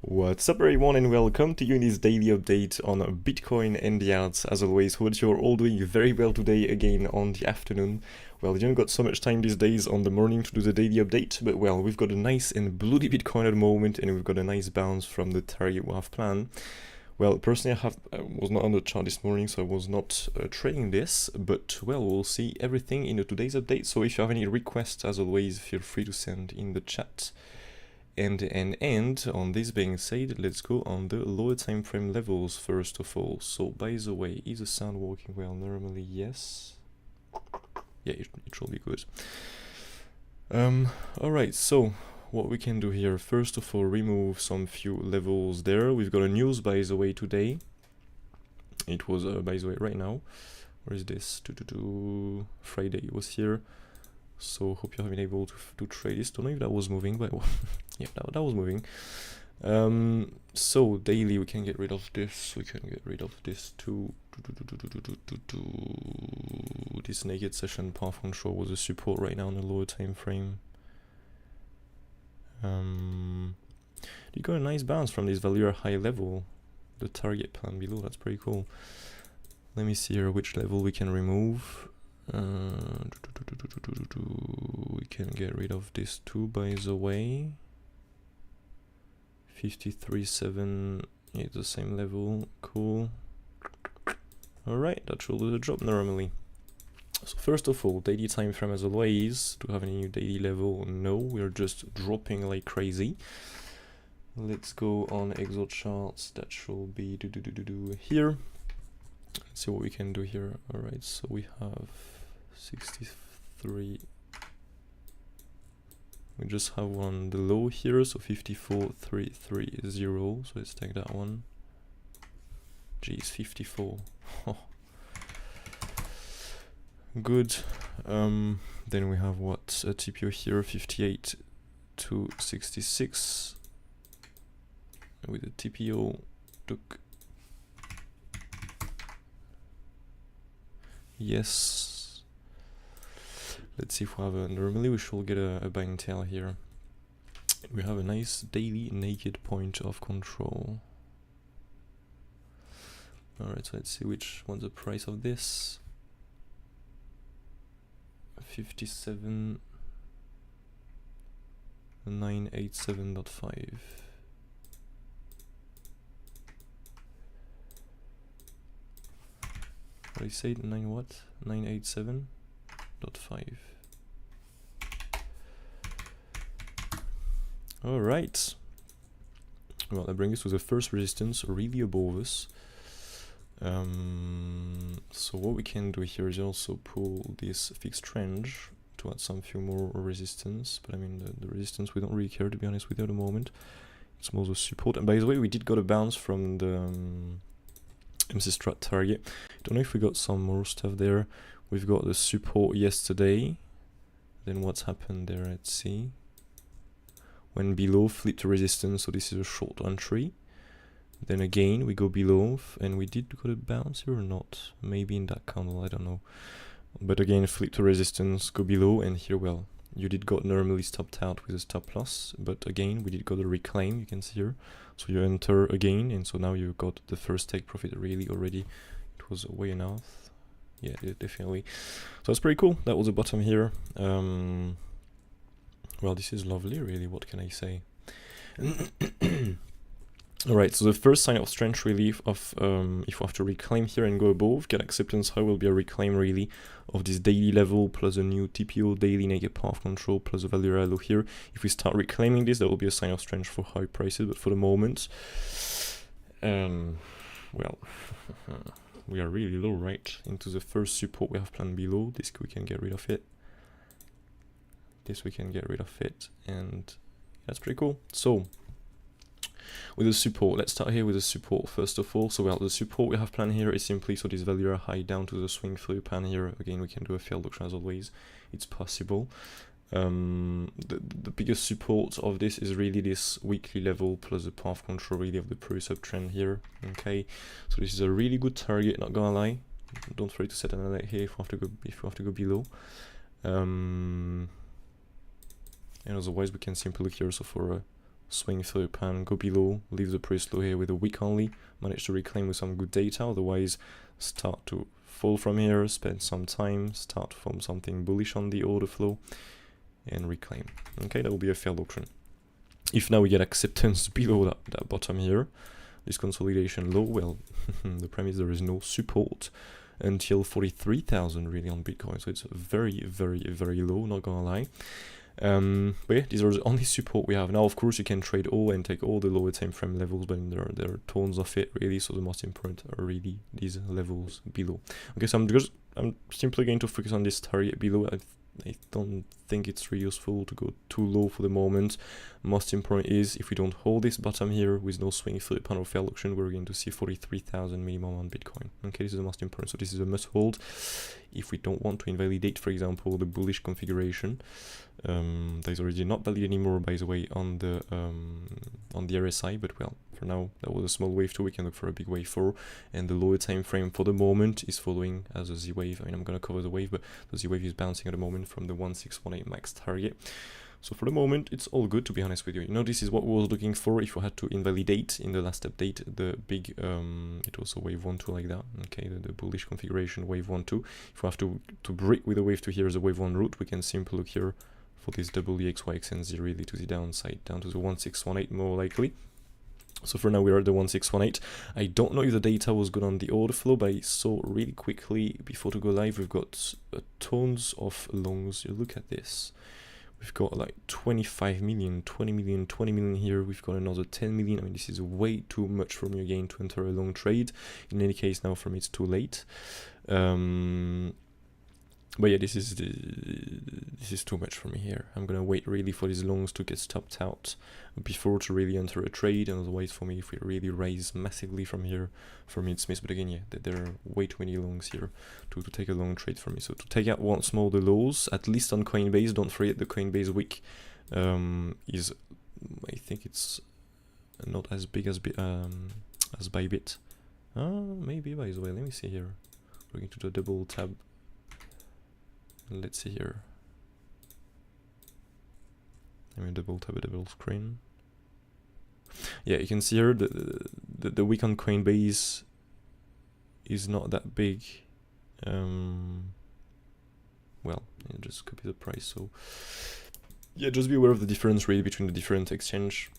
What's up everyone and welcome to you in this daily update on Bitcoin and the alts. As always, hope you're all doing very well today again on the afternoon. Well, you haven't got so much time these days on the morning to do the daily update, but well, we've got a nice and bloody Bitcoin at the moment and we've got a nice bounce from the target we have planned. Well, personally I was not on the chart this morning, so I was not trading this, but well, we'll see everything in today's update. So if you have any requests, as always, feel free to send in the chat. And on this being said, let's go on the lower time frame levels first of all. So by the way, is the sound working well? Normally yes. Yeah, it should be good. Alright, so what we can do here, first of all, remove some few levels there. We've got a news by the way today. It was by the way right now. Where is this? Friday it was here. So hope you have been able to trade this. Don't know if that was moving, but yeah, that was moving. So daily we can get rid of this. We can get rid of this too. This naked session path control was a support right now on the lower time frame. You got a nice bounce from this value high level, the target plan below. That's pretty cool. Let me see here which level we can remove. We can get rid of this too, by the way. 53.7 is the same level. Cool. Alright, that should do the job normally. So first of all, daily time frame as always. Do we have any new daily level? No, we're just dropping like crazy. Let's go on exo charts. That should be here. Let's see what we can do here. Alright, so we have 63. We just have one the low here, so 54.330. So let's take that one. Geez, 54. Good. Then we have what, a TPO here, 58.266 with a TPO. Yes. Let's see if we have a, normally we should get a buy and tail here. We have a nice daily naked point of control. Alright, so let's see which one's the price of this. 57,987.5. What I say, 9 what? 987.5. Alright. Well, that brings us to the first resistance, really above us. So what we can do here is also pull this fixed range to add some few more resistance. But I mean, the resistance we don't really care, to be honest with you at the moment. It's more the support. And by the way, we did got a bounce from the MC Strat target. Don't know if we got some more stuff there. We've got the support yesterday. Then what's happened there? Let's see. When below, flip to resistance. So this is a short entry. Then again, we go below, and we did got a bounce here or not? Maybe in that candle, I don't know. But again, flip to resistance, go below, and here, well, you did got normally stopped out with a stop loss, but again, we did got a reclaim, you can see here. So you enter again, and so now you got the first take profit really already. It was way enough. Yeah, definitely. So that's pretty cool. That was the bottom here. Well, this is lovely, really. What can I say? Alright, so the first sign of strength relief of if we have to reclaim here and go above, get acceptance high will be a reclaim really of this daily level plus a new TPO daily naked path control plus a value low here. If we start reclaiming this, that will be a sign of strength for high prices, but for the moment, well, we are really low right into the first support we have planned below. This we can get rid of it. This we can get rid of it, and that's pretty cool. So with the support, let's start here with the support first of all. So well, the support we have planned here is simply so this value are high down to the swing through pan here. Again, we can do a failed auction as always. It's possible. The biggest support of this is really this weekly level plus the path control really of the previous uptrend here. Okay, so this is a really good target, not gonna lie. Don't forget to set an alert here if we have to go below. And otherwise we can simply look here also for a swing through the pan, go below, leave the price low here with a wick only, manage to reclaim with some good data, otherwise start to fall from here, spend some time, start to form something bullish on the order flow, and reclaim. Okay, that will be a failed auction. If now we get acceptance below that bottom here, this consolidation low, well, the premise there is no support until 43,000 really on Bitcoin, so it's very, very, very low, not gonna lie. But yeah, these are the only support we have. Now, of course, you can trade all and take all the lower time frame levels, but there are tons of it really, so the most important are really these levels below. Okay, so I'm simply going to focus on this target below. I don't think it's really useful to go too low for the moment. Most important is if we don't hold this bottom here with no swing through the pan or failed auction, we're going to see 43,000 minimum on Bitcoin. Okay, this is the most important. So this is a must hold if we don't want to invalidate, for example, the bullish configuration. That is already not valid anymore, by the way, on the RSI, but well, for now that was a small wave 2. We can look for a big wave 4, and the lower time frame for the moment is following as a Z wave. I mean, I'm gonna cover the wave, but the Z wave is bouncing at the moment from the 1618 max target. So for the moment, it's all good, to be honest with you. You know, this is what we was looking for if we had to invalidate in the last update the big, it was a wave 1-2 like that, okay, the bullish configuration wave 1-2. If we have to break with the wave 2 here as a wave 1 route, we can simply look here for this double EXYXNZ really to the downside, down to the 1618 more likely. So for now we are at the 1618. I don't know if the data was good on the order flow, but I saw really quickly before to go live, we've got tons of longs. You look at this. We've got like 25 million, 20 million, 20 million here. We've got another 10 million. I mean, this is way too much for me again to enter a long trade. In any case, now for me it's too late. But yeah, this is too much for me here. I'm gonna wait really for these longs to get stopped out before to really enter a trade, and otherwise for me, if we really raise massively from here, for me it's missed. But again, yeah, there are way too many longs here to take a long trade for me. So to take out once more the lows, at least on Coinbase, don't forget the Coinbase wick is, I think it's not as big as Bybit. Maybe, by the way, let me see here. We're going to the double tab. Let's see here. Let me double tab a double screen. Yeah, you can see here the wick on Coinbase is not that big. Well, just copy the price. So yeah, just be aware of the difference really between the different exchange.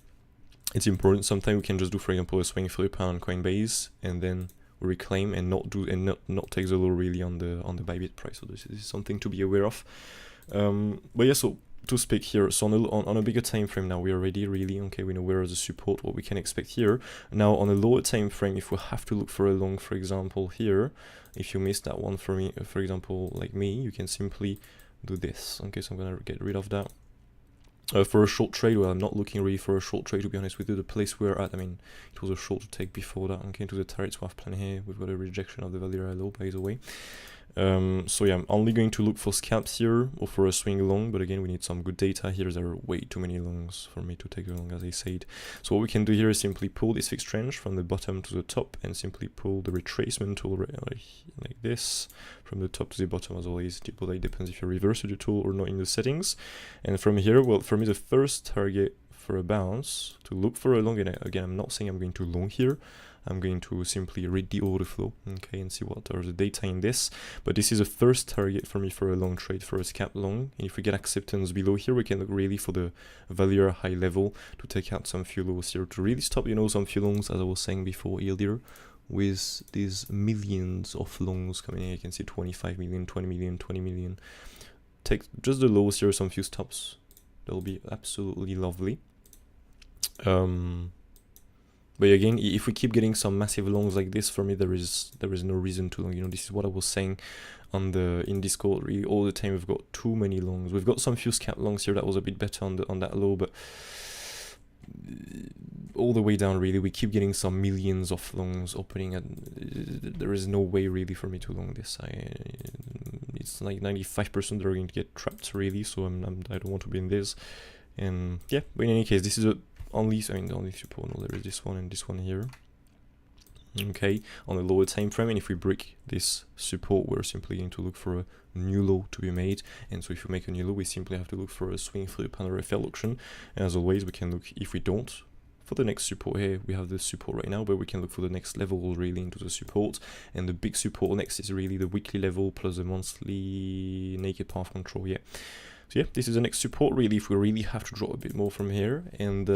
It's important. Sometimes we can just do, for example, a swing through the pan on Coinbase and then reclaim and not take the low really on the Bybit price. So this is something to be aware of. But yeah, so to speak here, so on a bigger time frame now, we are ready really. Okay, we know where is the support, what we can expect here. Now on a lower time frame, if we have to look for a long, for example here, if you missed that one for me, for example like me, you can simply do this. Okay, so I'm gonna get rid of that. For a short trade, well, I'm not looking really for a short trade, to be honest with you. The place we're at, I mean, it was a short to take before that. Okay, to the targets we have planned here, we've got a rejection of the value low, by the way. So yeah, I'm only going to look for scalps here or for a swing long, but again, we need some good data here. There are way too many longs for me to take a long, as I said. So what we can do here is simply pull this fixed range from the bottom to the top and simply pull the retracement tool like this from the top to the bottom. As always, it depends if you reverse the tool or not in the settings. And from here, well, for me, the first target for a bounce to look for a long, and again, I'm not saying I'm going to long here. I'm going to simply read the order flow, okay, and see what are the data in this. But this is a first target for me for a long trade, for a scalp long. And if we get acceptance below here, we can look really for the value high level to take out some few lows here to really stop, you know, some few longs, as I was saying before earlier, with these millions of longs coming in. You can see 25 million, 20 million, 20 million. Take just the lows here, some few stops. That'll be absolutely lovely. But again, if we keep getting some massive longs like this, for me there is no reason to long. You know, this is what I was saying in Discord. Really, all the time we've got too many longs. We've got some few scalp longs here that was a bit better on that low, but all the way down really we keep getting some millions of longs opening, and there is no way really for me to long this. It's like 95% they're going to get trapped really, so I don't want to be in this. And yeah, but in any case, this is the only support. No, there is this one and this one here. okay, on a lower time frame. And if we break this support, we're simply going to look for a new low to be made. And so if we make a new low, we simply have to look for a swing through panel FL auction. And as always, we can look, if we don't, for the next support here, we have the support right now, but we can look for the next level really into the support. And the big support next is really the weekly level plus the monthly naked path control, yeah. So yeah, this is the next support really, if we really have to drop a bit more from here. And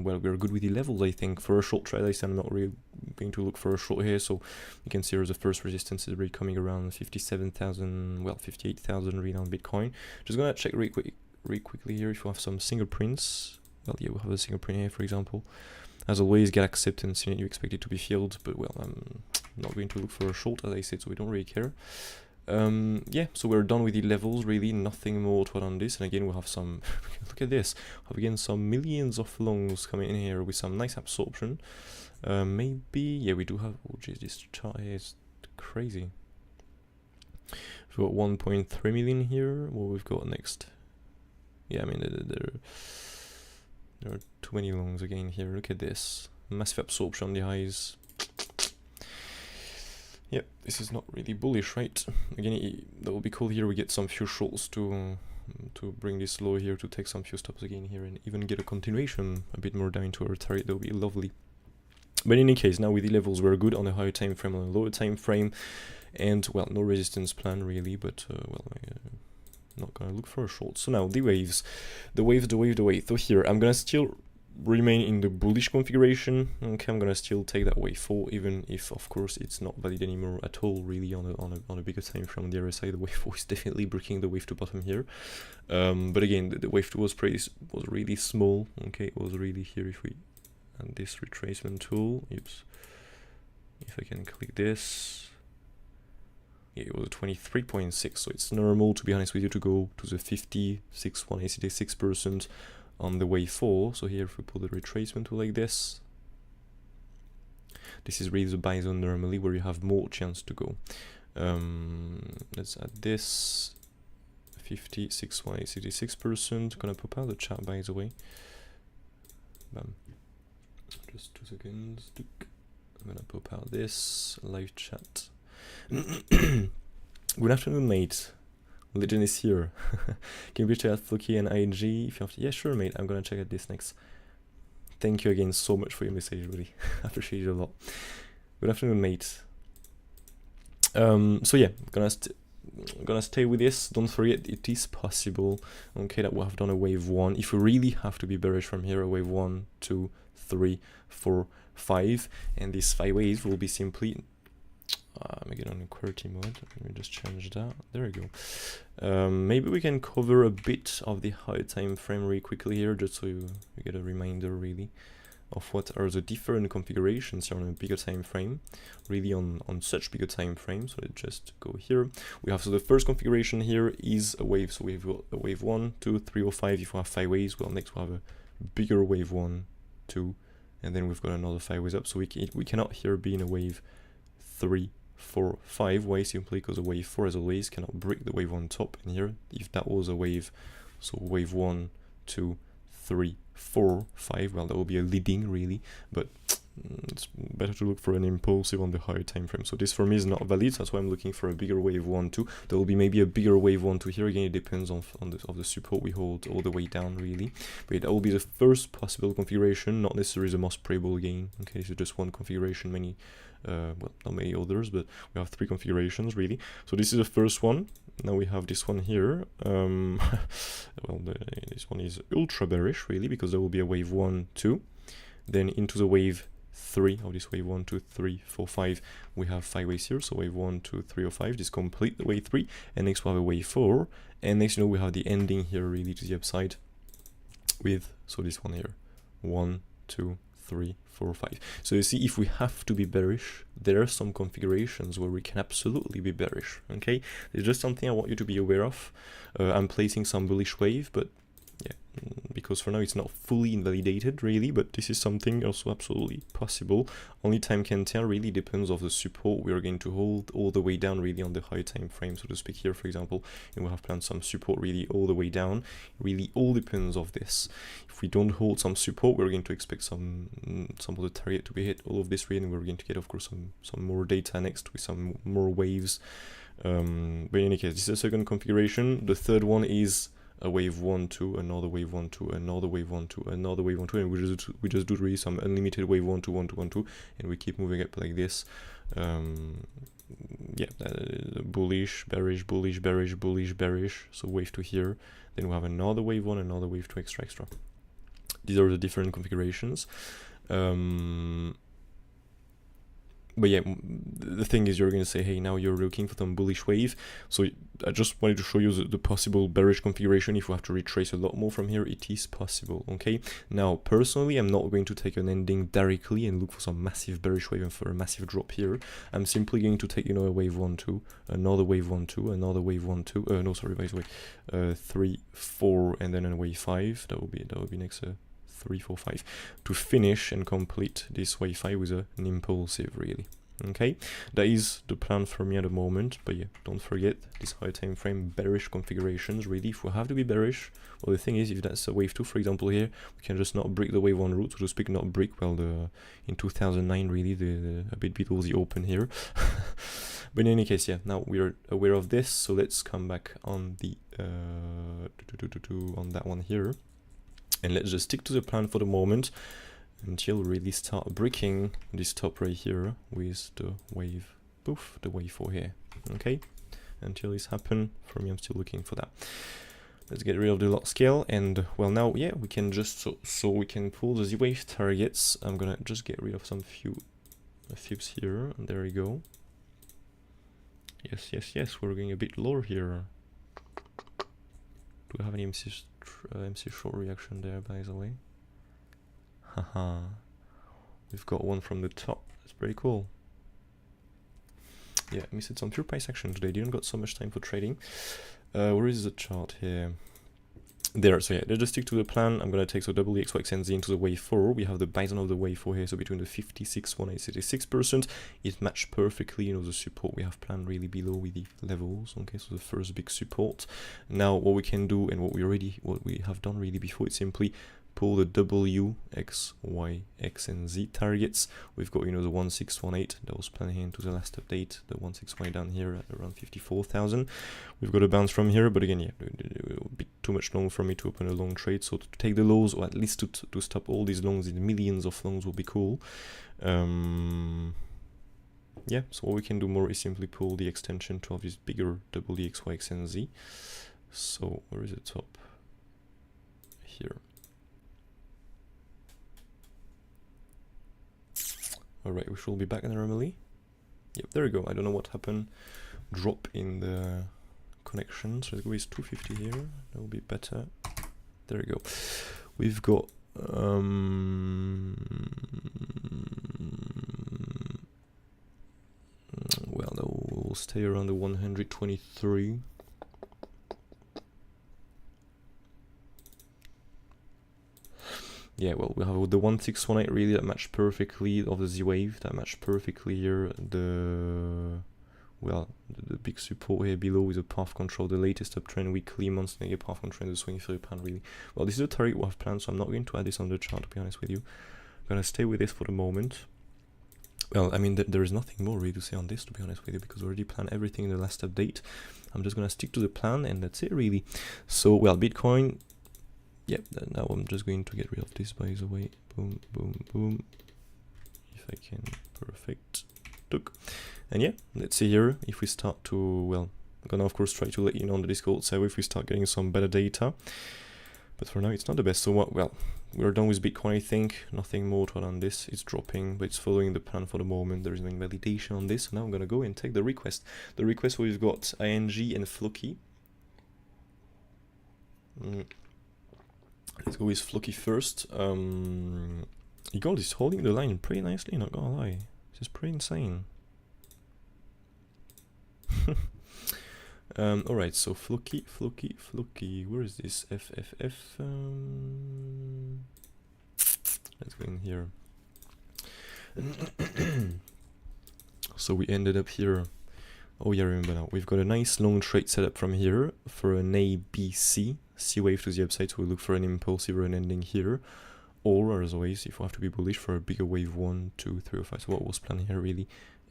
well, we're good with the levels, I think. For a short trade, I'm not really going to look for a short here. So you can see here's the first resistance is really coming around 57,000, well, 58,000 really on Bitcoin. Just gonna check really quickly here if we have some single prints. Well, yeah, we have a single print here, for example. As always, get acceptance, you expect it to be filled, but well, I'm not going to look for a short, as I said, so we don't really care. Yeah, so we're done with the levels, really, nothing more to add on this. And again, we'll have some, look at this, have again some millions of longs coming in here with some nice absorption. Maybe, yeah, we do have, oh geez, this chart here is crazy. We've got 1.3 million here. What we've got next? Yeah, I mean, there are too many longs again here. Look at this, massive absorption on the highs. Yep, this is not really bullish, right? Again, that will be cool here. We get some few shorts to bring this low here, to take some few stops again here, and even get a continuation a bit more down into our target. That would be lovely. But in any case, now with the levels, we're good on a higher time frame, on a lower time frame, and well, no resistance plan really. But well, I'm not gonna look for a short. So now the waves. So here I'm gonna still remain in the bullish configuration. Okay, I'm gonna still take that wave 4, even if of course it's not valid anymore at all really on a bigger time frame. On the other side, the wave 4 is definitely breaking the wave 2 bottom here. But again, the wave 2 was really small. Okay, it was really here. If we, and this retracement tool, oops, if I can click this, yeah, it was 23.6, so it's normal, to be honest with you, to go to the 56% on the wave 4. So here, if we pull the retracement tool like this, this is really the buy zone normally, where you have more chance to go. Let's add this 56.86%. Gonna pop out the chat, by the way. Bam. Just 2 seconds. I'm gonna pop out this live chat. Good afternoon, mate. Legend is here. Can you check out Floki and IG if you have to? Yeah, sure, mate. I'm gonna check out this next. Thank you again so much for your message, really. I appreciate it a lot. Good afternoon, mate. So yeah, gonna stay with this. Don't forget, it is possible, okay, that we'll have done a wave 1. If we really have to be bearish from here, a wave 1, 2, 3, 4, 5, and these 5 waves will be simply. Again on QWERTY mode, let me just change that. There we go. Maybe we can cover a bit of the high time frame really quickly here, just so you get a reminder really of what are the different configurations here on a bigger time frame, really on such bigger time frames. So let's just go here. We have, so the first configuration here is a wave. So we've got a wave 1, 2, 3, or 5. If we have 5 waves, well, next we'll have a bigger wave 1, 2, and then we've got another 5 waves up. So we cannot here be in a wave 3, 4, 5. Why? Simply because a wave 4, as always, cannot break the wave on top. And here, if that was a wave, so wave 1, 2, 3, 4, 5, well, that will be a leading really, but it's better to look for an impulsive on the higher time frame. So this for me is not valid. That's why I'm looking for a bigger wave 1, 2. There will be maybe a bigger wave 1, 2 here. Again, it depends on the support we hold all the way down really. But that will be the first possible configuration, not necessarily the most probable again. Okay, this is just one configuration, many well, not many others, but we have 3 configurations really. So this is the first one. Now we have this one here. Well, this one is ultra bearish really, because there will be a wave 1, 2, then into the wave 3 of this wave 1, 2, 3, 4, 5. We have 5 waves here, so wave 1, 2, 3, or 5. This complete the wave 3, and next we have a wave 4, and next we have the ending here really to the upside with, so this one here, 1, 2, 3, 4, 5. So you see, if we have to be bearish, there are some configurations where we can absolutely be bearish. Okay, it's just something I want you to be aware of. I'm placing some bullish wave, but because for now it's not fully invalidated really, but this is something also absolutely possible. Only time can tell, really depends of the support we are going to hold all the way down really on the high time frame, so to speak. Here for example, and we have planned some support really all the way down. Really all depends of this. If we don't hold some support, we're going to expect some of the target to be hit, all of this really, and we're going to get of course some more data next with some more waves. But in any case, this is the second configuration. The third one is a wave 1, 2, another wave 1, 2, another wave 1, 2, another wave 1, 2, and we just do really some unlimited wave 1, 2, 1, 2, 1, 2, and we keep moving up like this. Yeah, bullish, bearish, bullish, bearish, bullish, bearish. So wave 2 here, then we have another wave 1, another wave 2, extra. These are the different configurations. But yeah, the thing is, you're going to say, hey, now you're looking for some bullish wave. So I just wanted to show you the possible bearish configuration. If we have to retrace a lot more from here, it is possible, okay? Now, personally, I'm not going to take an ending directly and look for some massive bearish wave and for a massive drop here. I'm simply going to take, you know, a wave 1, 2, another wave 1, 2, another wave 1, 2, no, sorry, by the way, 3, 4, and then a wave 5. That will be next 3, 4, 5 to finish and complete this wave 5 with an impulsive really. Okay, that is the plan for me at the moment. But yeah, don't forget this high time frame bearish configurations really. If we have to be bearish, well, the thing is, if that's a wave 2 for example here, we can just not break the wave 1 route, so to speak, not break, well, in 2009 really, a bit below the open here. But in any case, yeah, now we're aware of this, so let's come back on the on that one here. And let's just stick to the plan for the moment until we really start breaking this top right here with the wave, poof, the wave 4 here. Okay, until this happens, for me, I'm still looking for that. Let's get rid of the lot scale, and well, now, yeah, we can just so we can pull the Z wave targets. I'm gonna just get rid of some few fibs here, and there we go. Yes, we're going a bit lower here. Do we have any MC short reaction there, by the way? Haha, we've got one from the top. That's pretty cool. Yeah, missed some pure price action today. Didn't got so much time for trading. Where is the chart here? There. So yeah, let's just stick to the plan. I'm gonna take double XYXNZ into the wave 4. We have the bison of the wave 4 here, so between the 56, 186%, it matched perfectly, you know, the support we have planned really below with the levels. Okay, so the first big support. Now what we can do, and what we have done really before, it's simply pull the W, X, Y, X, and Z targets. We've got, you know, the 1618 that was planned here into the last update, the 1618 down here at around 54,000. We've got a bounce from here, but again, yeah, it will be too much long for me to open a long trade. So to take the lows, or at least to stop all these longs, in millions of longs, will be cool. Yeah, so what we can do more is simply pull the extension to have this bigger WXY and Z. So where is the top? Here. Alright, we should be back normally. Yep, there we go. I don't know what happened. Drop in the connection. So let's go with 250 here. That will be better. There we go. We've got well, that will stay around the 123. Yeah, well, we have the 1618 really that matched perfectly of the Z wave, that matched perfectly here the big support here below with the path control, the latest uptrend, weekly, monthly path control, the swing theory pan really. Well, this is a target we have planned, so I'm not going to add this on the chart, to be honest with you. I'm gonna stay with this for the moment. Well, I mean, there is nothing more really to say on this, to be honest with you, because we already planned everything in the last update. I'm just gonna stick to the plan, and that's it really. So, well, Bitcoin. Yep, now I'm just going to get rid of this, by the way. Boom, boom, boom. If I can, perfect. Look. And yeah, let's see here if we start to, well, I'm gonna of course try to let you know on the Discord server if we start getting some better data. But for now, it's not the best. So what? Well, we're done with Bitcoin, I think. Nothing more to add on this. It's dropping, but it's following the plan for the moment. There is no invalidation on this. So now I'm gonna go and take the request. The request where we've got ING and Floki. Let's go with Floki first. Eagle is holding the line pretty nicely, not gonna lie. This is pretty insane. Alright, so Floki, where is this? FFF. Let's go in here. So we ended up here. Oh yeah, remember now. We've got a nice long trade setup from here for an ABC, C wave to the upside, so we look for an impulsive or an ending here. Or, as always, if we have to be bullish, for a bigger wave 1, 2, 3, or 5. So what was planned here really?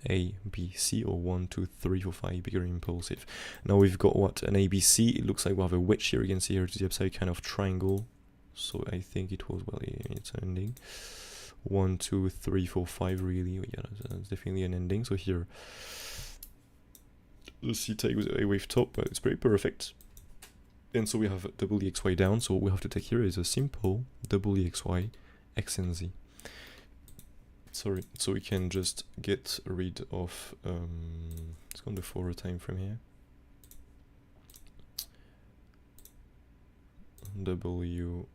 A, B, C, or 1, 2, 3, 4, 5, bigger impulsive. Now we've got what? An ABC. It looks like we have a wedge here. You can see here to the upside, kind of triangle. So I think it was, well, it's an ending. 1, 2, 3, 4, 5, really. Yeah, that's definitely an ending. So here, the C tag with a wave top, but it's pretty perfect. And so we have double EXY down. So what we have to take here is a simple double EXY XNZ. Sorry, so we can just get rid of, let's go on the forward time frame here. WX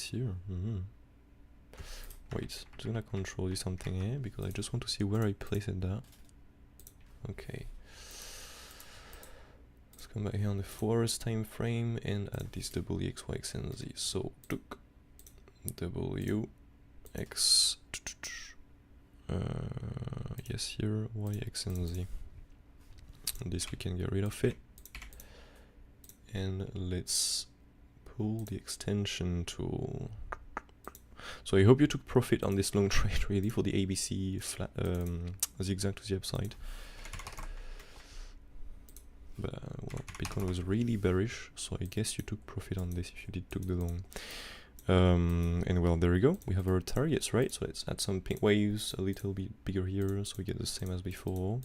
here. Wait, I'm just gonna control you something here because I just want to see where I place it there. Okay. Let's come back here on the forward time frame and add this WXY XNZ. So WX yes, here Y X and Z. And this we can get rid of it. And let's pull the extension tool. So I hope you took profit on this long trade really for the ABC flat zigzag to the upside. But well, Bitcoin was really bearish, so I guess you took profit on this if you did took the long. And well, there we go. We have our targets, right? So let's add some pink waves a little bit bigger here, so we get the same as before.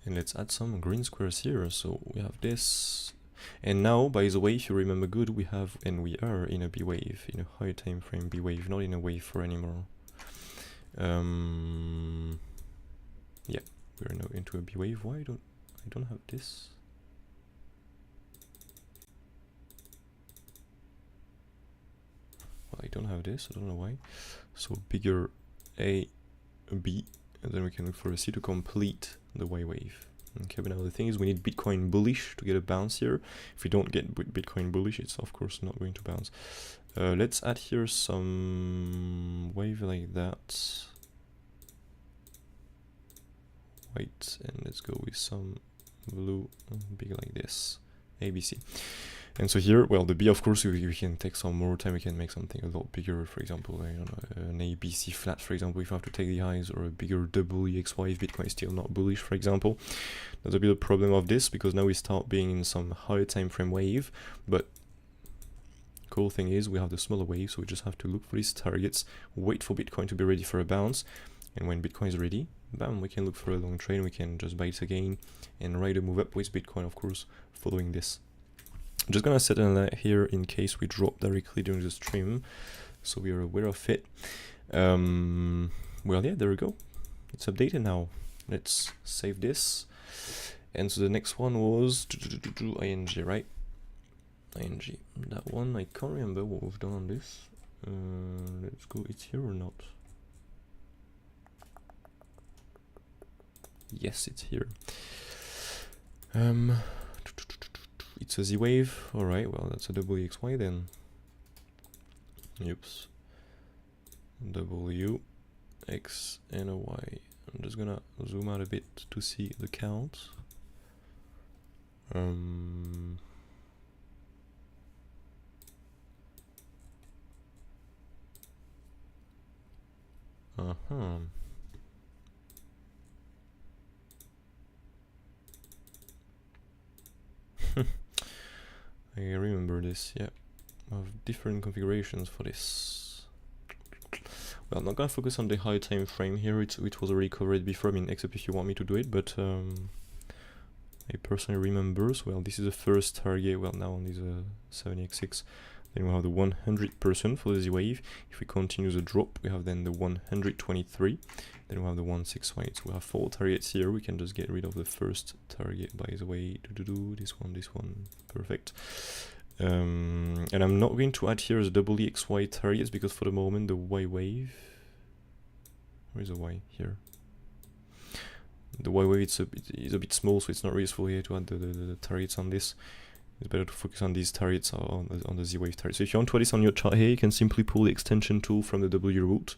And let's add some green squares here. So we have this. And now, by the way, if you remember good, we have, and we are in a B wave, in a high time frame B wave, not in a wave 4 anymore. Yeah, we're now into a B wave. Why don't I don't have this? Well, I don't have this, I don't know why. So bigger A, B, and then we can look for a C to complete the Y wave. Okay, but now the thing is we need Bitcoin bullish to get a bounce here. If we don't get Bitcoin bullish, it's of course not going to bounce. Let's add here some wave like that. White, and let's go with some blue, big like this, ABC. And so here, well, the B, of course, we can take some more time, we can make something a lot bigger, for example, I don't know, an ABC flat, for example, if I have to take the highs, or a bigger double EXY if Bitcoin is still not bullish, for example. There's a bit of problem of this, because now we start being in some higher time frame wave, but cool thing is we have the smaller wave, so we just have to look for these targets, wait for Bitcoin to be ready for a bounce, and when Bitcoin is ready, bam, we can look for a long trade, we can just buy it again, and ride a move up with Bitcoin, of course, following this. I'm just gonna set an alert here in case we drop directly during the stream, so we are aware of it. Well, yeah, there we go. It's updated now. Let's save this. And so the next one was ING, right? ING. That one, I can't remember what we've done on this. Let's go. It's here or not? Yes, it's here. It's a Z wave. All right. Well, that's a double EXY then. Oops. W, X, and a Y. I'm just gonna zoom out a bit to see the count. I remember this, yeah. I have different configurations for this. Well, I'm not gonna focus on the high time frame here, it was already covered before, I mean, except if you want me to do it, but I personally remember. So, well, this is the first target, well, now on this 7x6. Then we have the 100% for the Z wave. If we continue the drop, we have then the 123. Then we have the 168. So we have 4 targets here. We can just get rid of the first target, by the way. This one. Perfect. And I'm not going to add here the double EXY targets because for the moment the Y wave. Where is the Y? Here. The Y wave is a bit small, so it's not really useful here to add the targets on this. It's better to focus on these targets on the Z wave target. So if you want to add this on your chart here, you can simply pull the extension tool from the W root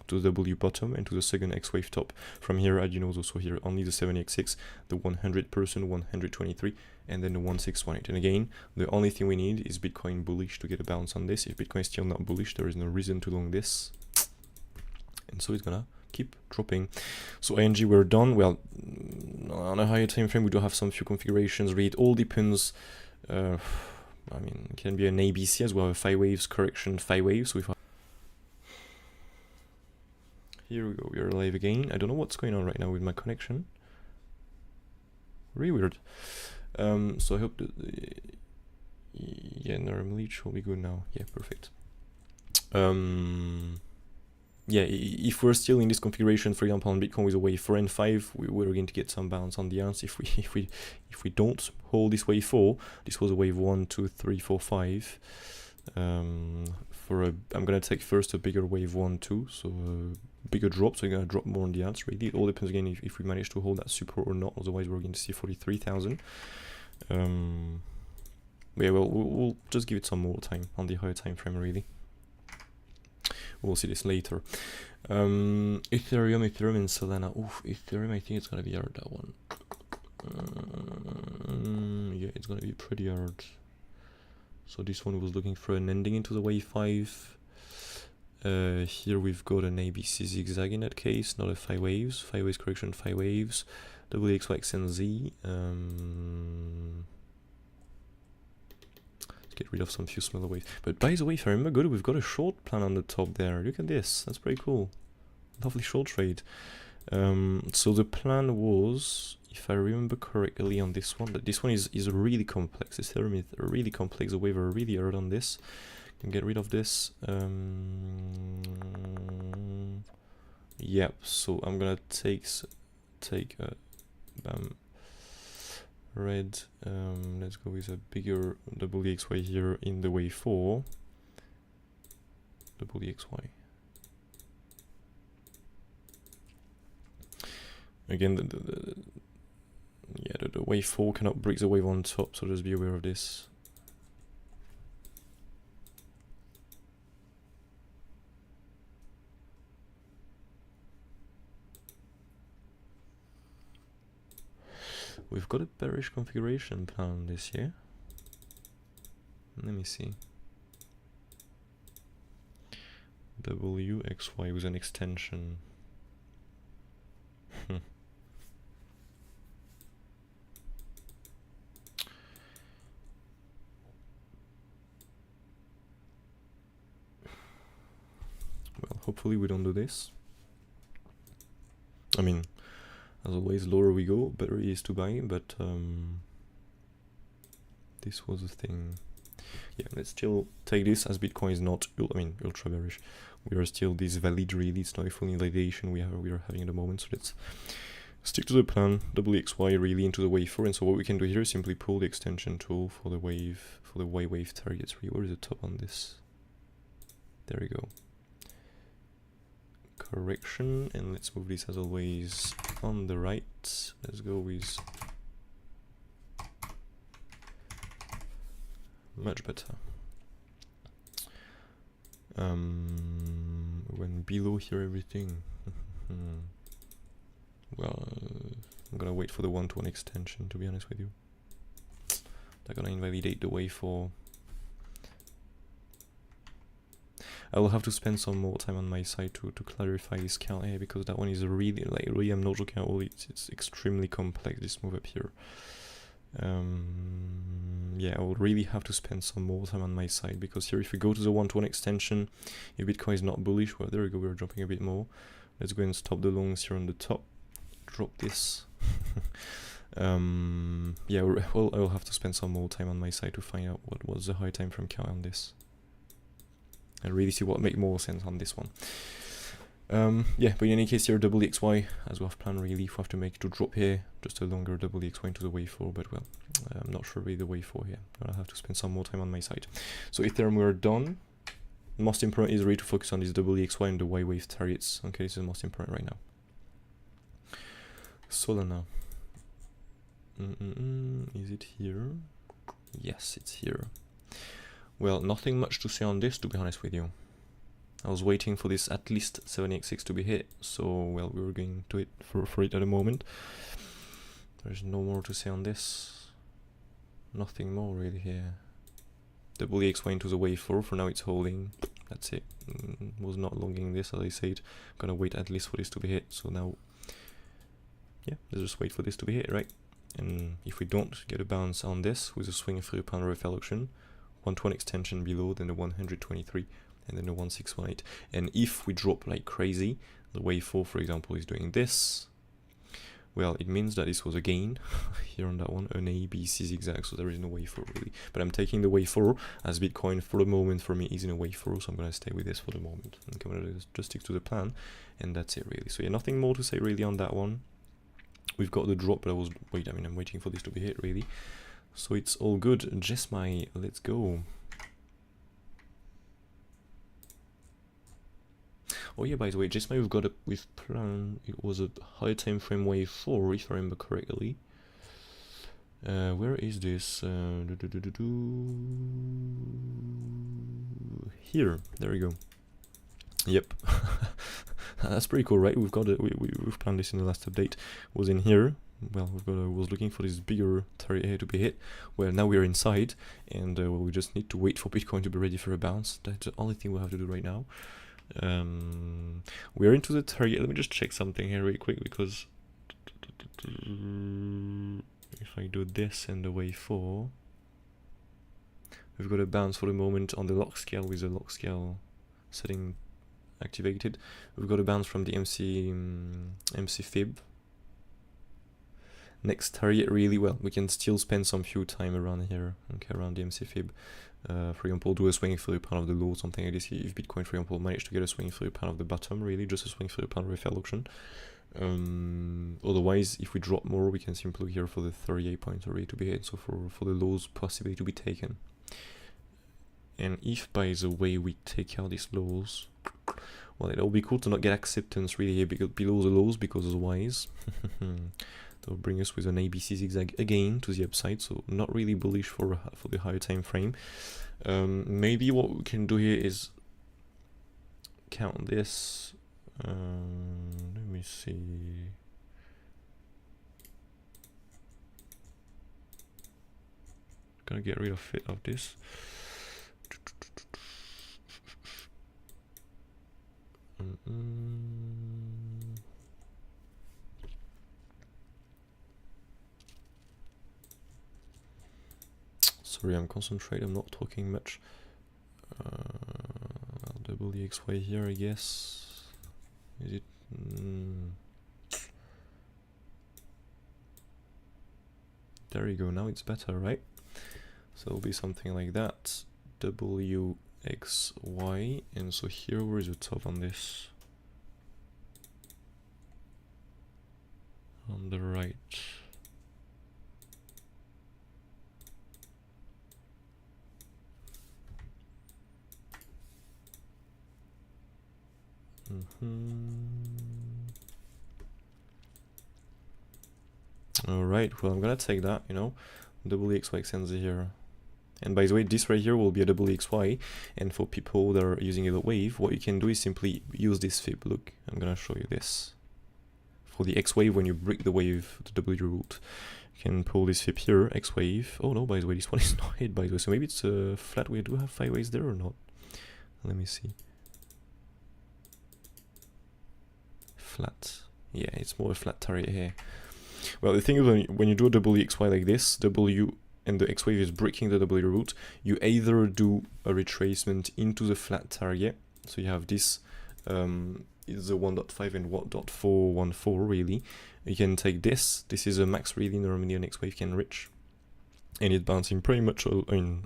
to the W bottom and to the second X wave top. From here, add, you know, also here only the 70x6, the 100%, 123, and then the 1618. And again, the only thing we need is Bitcoin bullish to get a bounce on this. If Bitcoin is still not bullish, there is no reason to long this, and so it's gonna keep dropping. So ING, we're done. Well, on a higher time frame, we do have some few configurations. Really, it all depends. I mean, it can be an ABC as well, a 5 waves correction, 5 waves. So if here we go, we are live again. I don't know what's going on right now with my connection. Really weird. So I hope that yeah, normally it should be good now. Yeah, perfect. Yeah, if we're still in this configuration, for example, on Bitcoin with a wave 4 and 5, we're going to get some bounce on the ounce. If we don't hold this wave 4, this was a wave 1, 2, 3, 4, 5. I'm gonna take first a bigger wave 1, 2, so a bigger drop. So you're gonna drop more on the ounce. Really, it all depends again if we manage to hold that support or not. Otherwise, we're going to see 43,000. Yeah, well, we'll just give it some more time on the higher time frame. Really. We'll see this later. Ethereum, and Solana. Oof, Ethereum, I think it's gonna be hard, that one. Yeah, it's gonna be pretty hard. So this one was looking for an ending into the wave 5. Here we've got an ABC zigzag in that case, not a 5 waves. 5 waves correction, 5 waves. WXY and Z. Get rid of some few smaller waves. But by the way, if I remember good, we've got a short plan on the top there. Look at this. That's pretty cool. Lovely short trade. So the plan was, if I remember correctly on this one, that this one is really complex. This theorem is really complex. The wave are really hard on this. Can get rid of this. Yep. So I'm gonna take red. Let's go with a bigger WXY here in the wave 4. WXY. Again, the wave 4 cannot break the wave on top, so just be aware of this. We've got a bearish configuration plan this year. Let me see. WXY with an extension. Well, hopefully we don't do this. I mean, as always, lower we go, better it is to buy, but this was a thing. Yeah, let's still take this as Bitcoin is not, ultra bearish. We are still this valid, really. It's not a full invalidation we are having at the moment. So let's stick to the plan. WXY really into the wave 4, and so what we can do here is simply pull the extension tool for the wave, for the Y wave targets. Where is the top on this? There we go. Correction, and let's move this as always on the right. Let's go with much better. When below here everything. Well, I'm gonna wait for the 1-to-1 extension, to be honest with you. They're gonna invalidate the wave 4. I will have to spend some more time on my side to clarify this count here, because that one is really, like, really, I'm not joking at all, it's extremely complex, this move up here. Yeah, I will really have to spend some more time on my side, because here if we go to the 1-to-1 extension, if Bitcoin is not bullish, well, there we go, we're dropping a bit more. Let's go and stop the longs here on the top, drop this. Yeah, well, I will have to spend some more time on my side to find out what was the high time frame count on this, and really see what make more sense on this one. Yeah, but in any case here, WXY, as we have planned, really, if we have to make it to drop here, just a longer WXY into the wave 4, but well, I'm not sure really the wave 4 here. I'll have to spend some more time on my side. So Ethereum, we're done. Most important is really to focus on this WXY and the Y wave targets. Okay, this is the most important right now. Solana. Is it here? Yes, it's here. Well, nothing much to say on this, to be honest with you. I was waiting for this at least 7x6 to be hit, so well, we were going to it for it at the moment. There's no more to say on this. Nothing more really here. Double EXY into the wave 4, for now it's holding. That's it. Was not longing this, as I said. Gonna wait at least for this to be hit, so now, yeah, let's just wait for this to be hit, right? And if we don't get a bounce on this with a swing through pound refill auction, 120 extension below, then the 123, and then the 1618. And if we drop like crazy, the wave 4, for example, is doing this, well, it means that this was a gain here on that one, an A, B, C zigzag, so there is no wave 4 really. But I'm taking the wave 4 as Bitcoin for the moment for me is in a wave 4, so I'm going to stay with this for the moment. Okay, I'm going to just stick to the plan, and that's it really. So yeah, nothing more to say really on that one. We've got the drop, but I'm waiting for this to be hit really. So it's all good. JASMY, let's go. Oh yeah, by the way, JASMY we've got with plan. It was a high time frame wave 4, if I remember correctly. Where is this? Here, there we go. Yep. That's pretty cool, right? We've got it. We've planned this in the last update. Was in here. Well, was looking for this bigger target here to be hit. Well, now we're inside, and well, we just need to wait for Bitcoin to be ready for a bounce. That's the only thing we have to do right now. We're into the target. Let me just check something here really quick, because if I do this and the wave 4, we've got a bounce for the moment on the log scale with the log scale setting activated. We've got a bounce from the MC fib. Next target really, well, we can still spend some few time around here, okay, around the MC fib. For example, do a swing through pound of the low, something like this. If Bitcoin, for example, managed to get a swing through pound of the bottom, really, just a swing through pound refill auction. Otherwise, if we drop more, we can simply here for the 38 points already to be hit, so for the lows possibly to be taken. And if, by the way, we take out these lows, well, it'll be cool to not get acceptance really here below the lows, because otherwise that'll bring us with an ABC zigzag again to the upside, so not really bullish for the higher time frame. Maybe what we can do here is count this. Let me see. Gonna get rid of this. Sorry, I'm concentrating, I'm not talking much. Double EXY here, I guess. Is it? There you go, now it's better, right? So it'll be something like that. WXY, and so here, where is the top on this? On the right. Alright, well, I'm gonna take that, you know, double EXY extends here. And by the way, this right here will be a double EXY, and for people that are using a wave, what you can do is simply use this fib. Look, I'm gonna show you this. For the X wave, when you break the wave, the W root, you can pull this fib here, X wave. Oh no, by the way, this one is not hit, by the way, so maybe it's a flat wave. Do we have 5 waves there or not? Let me see. Flat. Yeah, it's more a flat target here. Well, the thing is, when you do a double EXY like this, W and the X wave is breaking the W root, you either do a retracement into the flat target, so you have this is the 1.5 and 1.414 really. You can take this is a max really normally an X wave can reach, and it's bouncing pretty much a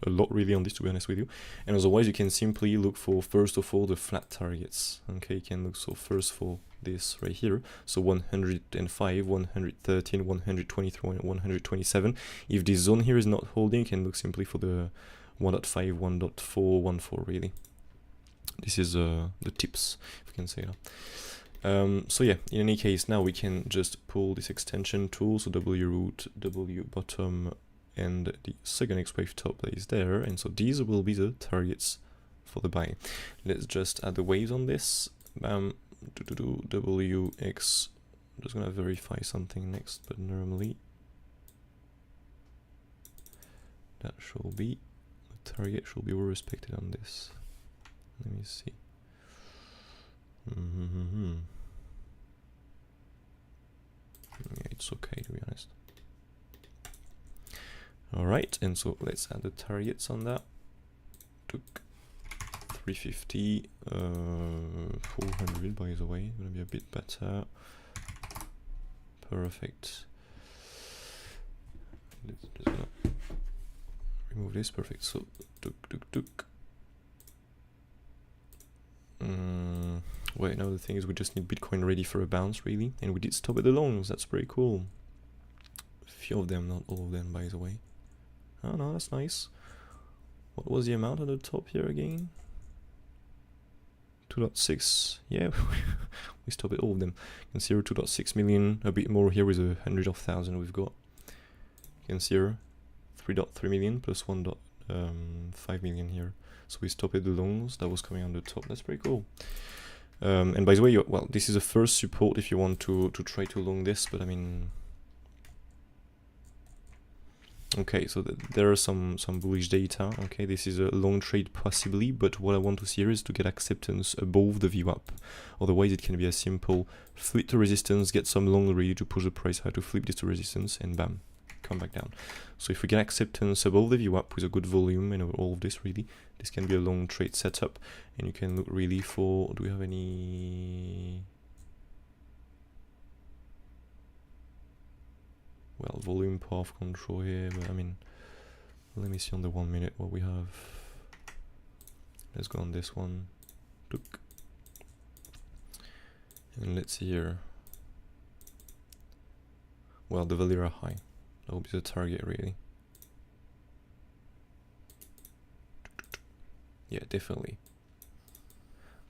lot really on this, to be honest with you. And otherwise you can simply look for, first of all, the flat targets. Okay, you can look so first for this right here, so 105, 113, 123, 127. If this zone here is not holding, you can look simply for the 1.5, 1.414 really. This is the tips, if you can say that. So yeah, in any case, now we can just pull this extension tool, so W root, W bottom, and the second X wave top that is there, and so these will be the targets for the buy. Let's just add the waves on this. Bam, W X. I'm just gonna verify something next, but normally that should be the target should be well respected on this. Let me see. Yeah, it's okay to be honest. Alright, and so let's add the targets on that. Took 350, 400 by the way, gonna be a bit better. Perfect. Let's just gonna remove this, perfect. So, wait, now the thing is we just need Bitcoin ready for a bounce, really. And we did stop at the longs, that's pretty cool. A few of them, not all of them, by the way. Oh no, that's nice. What was the amount on the top here again? 2.6. Yeah, we stopped at all of them. You can see here 2.6 million, a bit more here with 100,000 we've got. You can see here 3.3 million plus 1.5 million here. So we stopped at the longs, that was coming on the top, that's pretty cool. And by the way, well, this is a first support if you want to try to long this, but I mean... Okay, so there are some bullish data, okay, this is a long trade possibly, but what I want to see here is to get acceptance above the VWAP. Otherwise it can be a simple flip to resistance, get some long ready to push the price high to flip this to resistance, and bam, come back down. So if we get acceptance above the VWAP with a good volume and all of this really, this can be a long trade setup, and you can look really for, do we have any... Well, volume path control here, but I mean, let me see on the 1 minute what we have. Let's go on this one. Look. And let's see here. Well, the value are high. That will be the target, really. Yeah, definitely.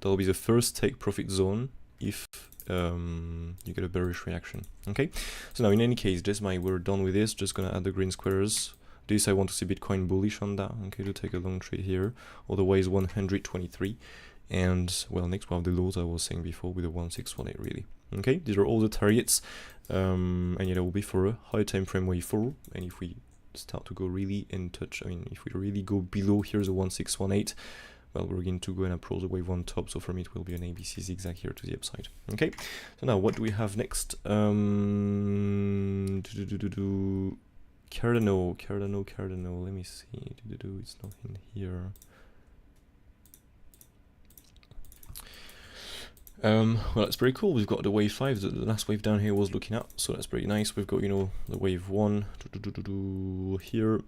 That will be the first take profit zone if you get a bearish reaction. Okay, so now in any case, JASMY, we're done with this. Just gonna add the green squares. This I want to see Bitcoin bullish on that. Okay, to take a long trade here. Otherwise 123. And well, next we have the lows I was saying before with the 1618 really. Okay, these are all the targets. And yeah, that will be for a high time frame wave 4. And if we start to go really in touch, I mean, if we really go below here's a 1618. Well, we're going to go and approach the wave 1 top, so for me it will be an ABC zigzag here to the upside. Okay, so now what do we have next? Cardano, let me see. It's not in here. Well, that's pretty cool. We've got the wave 5, the last wave down here was looking up, so that's pretty nice. We've got, you know, the wave 1 here,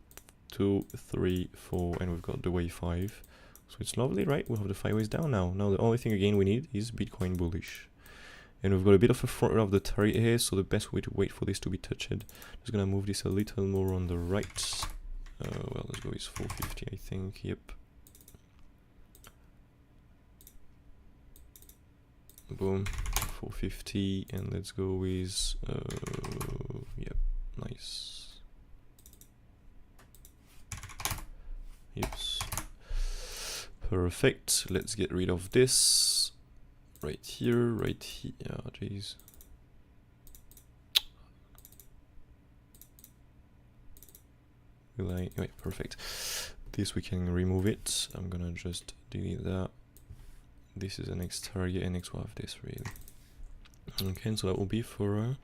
2, 3, 4, and we've got the wave 5. So it's lovely, right? We have the 5 ways down now. Now the only thing again we need is Bitcoin bullish. And we've got a bit of a front run of the target here, so the best way to wait for this to be touched. Just gonna move this a little more on the right. Well, let's go with 450, I think. Yep. Boom, 450, and let's go with yep, nice. Yep. Perfect. Let's get rid of this right here, right here. Oh, jeez. Will I? Wait, perfect. This we can remove it. I'm gonna just delete that. This is the next target, and next we'll have this really. Okay, so that will be for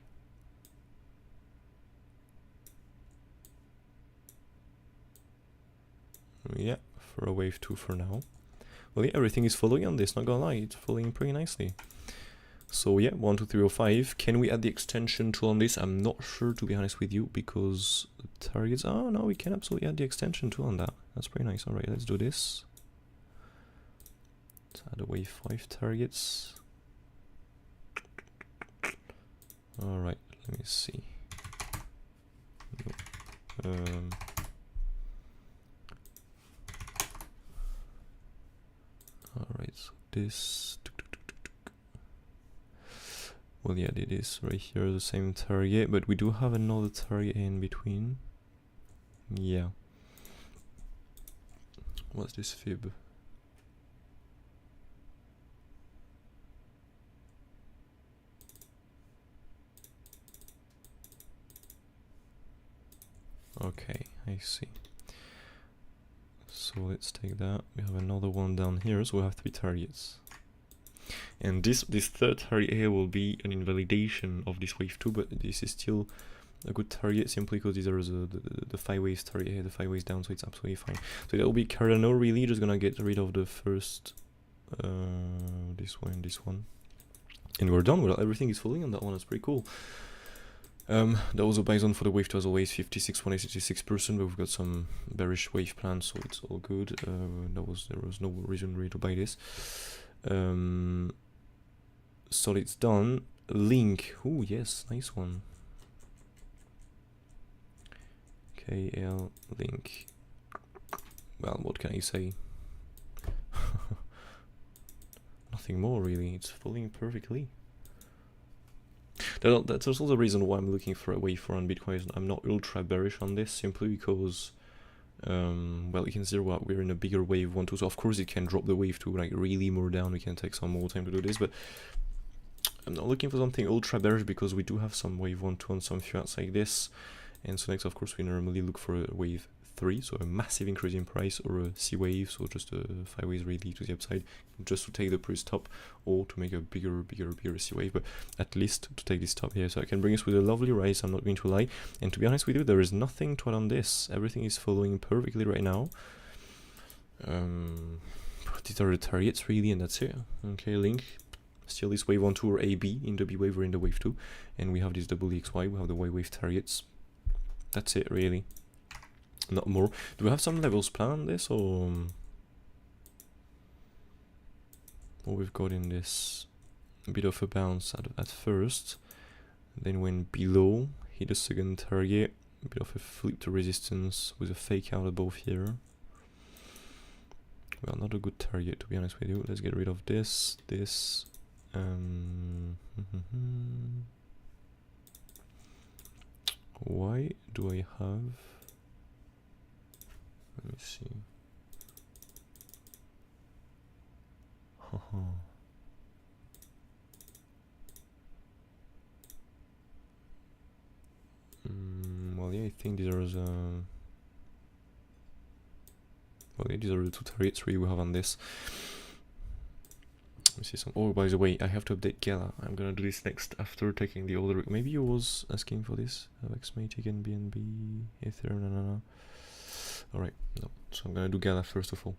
yeah, for a wave 2 for now. Well, yeah, everything is following on this, not gonna lie, it's following pretty nicely. So yeah, 1, 2, 3, 5. Can we add the extension tool on this? I'm not sure, to be honest with you, because the targets, oh no, we can absolutely add the extension tool on that. That's pretty nice. Alright, let's do this. Let's add a wave 5 targets. Alright, let me see. Alright, so this. Well, yeah, it is right here, the same target, but we do have another target in between. Yeah. What's this fib? Okay, I see. So let's take that. We have another one down here, so we have 3 targets. And this third target here will be an invalidation of this wave 2, but this is still a good target simply because these are the 5 waves target here, the 5 waves down, so it's absolutely fine. So that will be cardinal, really, just gonna get rid of the first, this one and this one. And we're done. Well, everything is falling on that one, that's pretty cool. That was a buy zone for the wave 2 as always, 56.66%, but we've got some bearish wave plans, so it's all good. There was no reason really to buy this. So it's done. Link. Oh yes, nice one. KL link. Well, what can I say? Nothing more really. It's falling perfectly. That's also the reason why I'm looking for a wave 4 on Bitcoin. I'm not ultra bearish on this simply because well, you can see what we're in a bigger wave 1 2, so of course it can drop the wave 2 like really more down. We can take some more time to do this, but I'm not looking for something ultra bearish because we do have some wave 1 2 on some fiats like this. And so next, of course, we normally look for a wave 3, so a massive increase in price, or a C wave, so just a 5 waves really to the upside, just to take the previous top, or to make a bigger C wave, but at least to take this top here. So I can bring us with a lovely rise, I'm not going to lie. And to be honest with you, there is nothing to add on this. Everything is following perfectly right now. These are the targets really, and that's it. Okay, link. Still this wave 1 2 or AB in the B wave or in the wave 2, and we have this double XY, we have the Y wave targets. That's it really, not more. Do we have some levels planned on this, or what we've got in this? A bit of a bounce at first, then went below, hit a second target, a bit of a flip to resistance with a fake out above here. Well, not a good target to be honest with you. Let's get rid of this. Why do I have, let me see, well yeah, I think these are the, well yeah, these are the 2 targets really we have on this. Let me see some. Oh, by the way, I have to update GALA. I'm gonna do this next after taking the older. Maybe you was asking for this. AVAX, MATIC, and BNB, Ether, no. Alright, no. So I'm gonna do GALA first of all.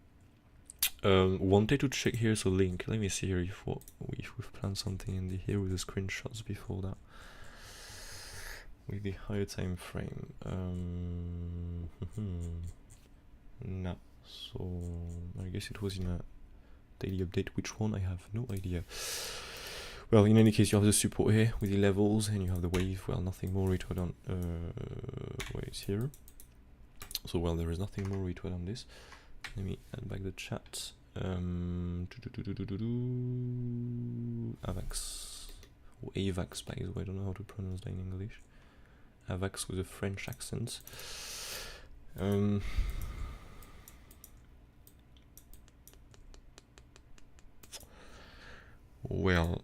Wanted to check here, so link. Let me see here if we've planned something in here with the screenshots before that. With the higher time frame. No. So I guess it was in a daily update. Which one? I have no idea. Well, in any case, you have the support here with the levels, and you have the wave. Well, nothing more to add on waves here. So well, there is nothing more to add on this. Let me add back the chat. AVAX or AVAX, by the way. I don't know how to pronounce that in English. AVAX with a French accent. Well,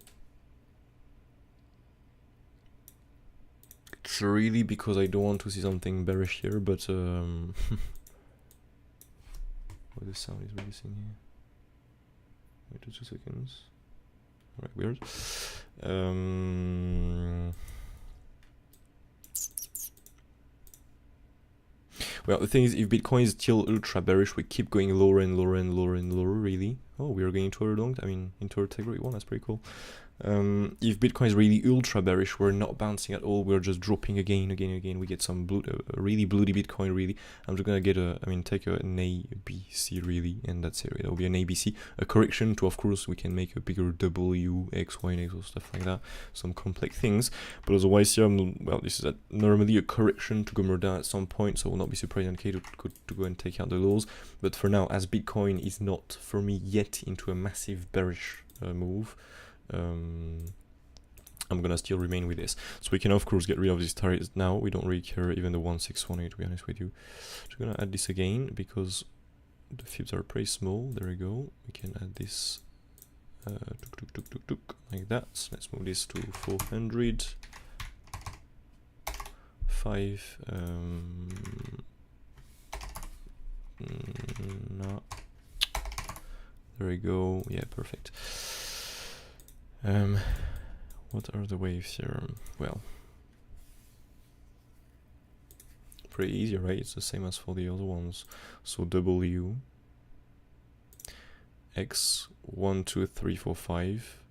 it's really because I don't want to see something bearish here, but what the sound is releasing here. Wait 2 seconds. Alright, weird. Well, the thing is, if Bitcoin is still ultra bearish, we keep going lower and lower and lower and lower, really. Oh, we are going into a long, I mean, into a category 1, that's pretty cool. If Bitcoin is really ultra bearish, we're not bouncing at all, we're just dropping again. We get some really bloody Bitcoin, really. I'm just gonna get take an ABC, really, and that's it. It'll be an ABC, a correction to, of course, we can make a bigger W, X, Y, and X, or stuff like that, some complex things. But otherwise here, well, this is normally a correction to go more down at some point, so I will not be surprised in case to go and take out the lows. But for now, as Bitcoin is not, for me, yet into a massive bearish move, I'm gonna still remain with this. So we can of course get rid of these targets now. We don't really care even the 1618, to be honest with you. So I'm gonna add this again because the fibs are pretty small. There we go. We can add this like that. Let's move this to 400. 5. No. There we go. Yeah, perfect. What are the waves here? Well, pretty easy, right? It's the same as for the other ones. So W X 1 2 3 4 5.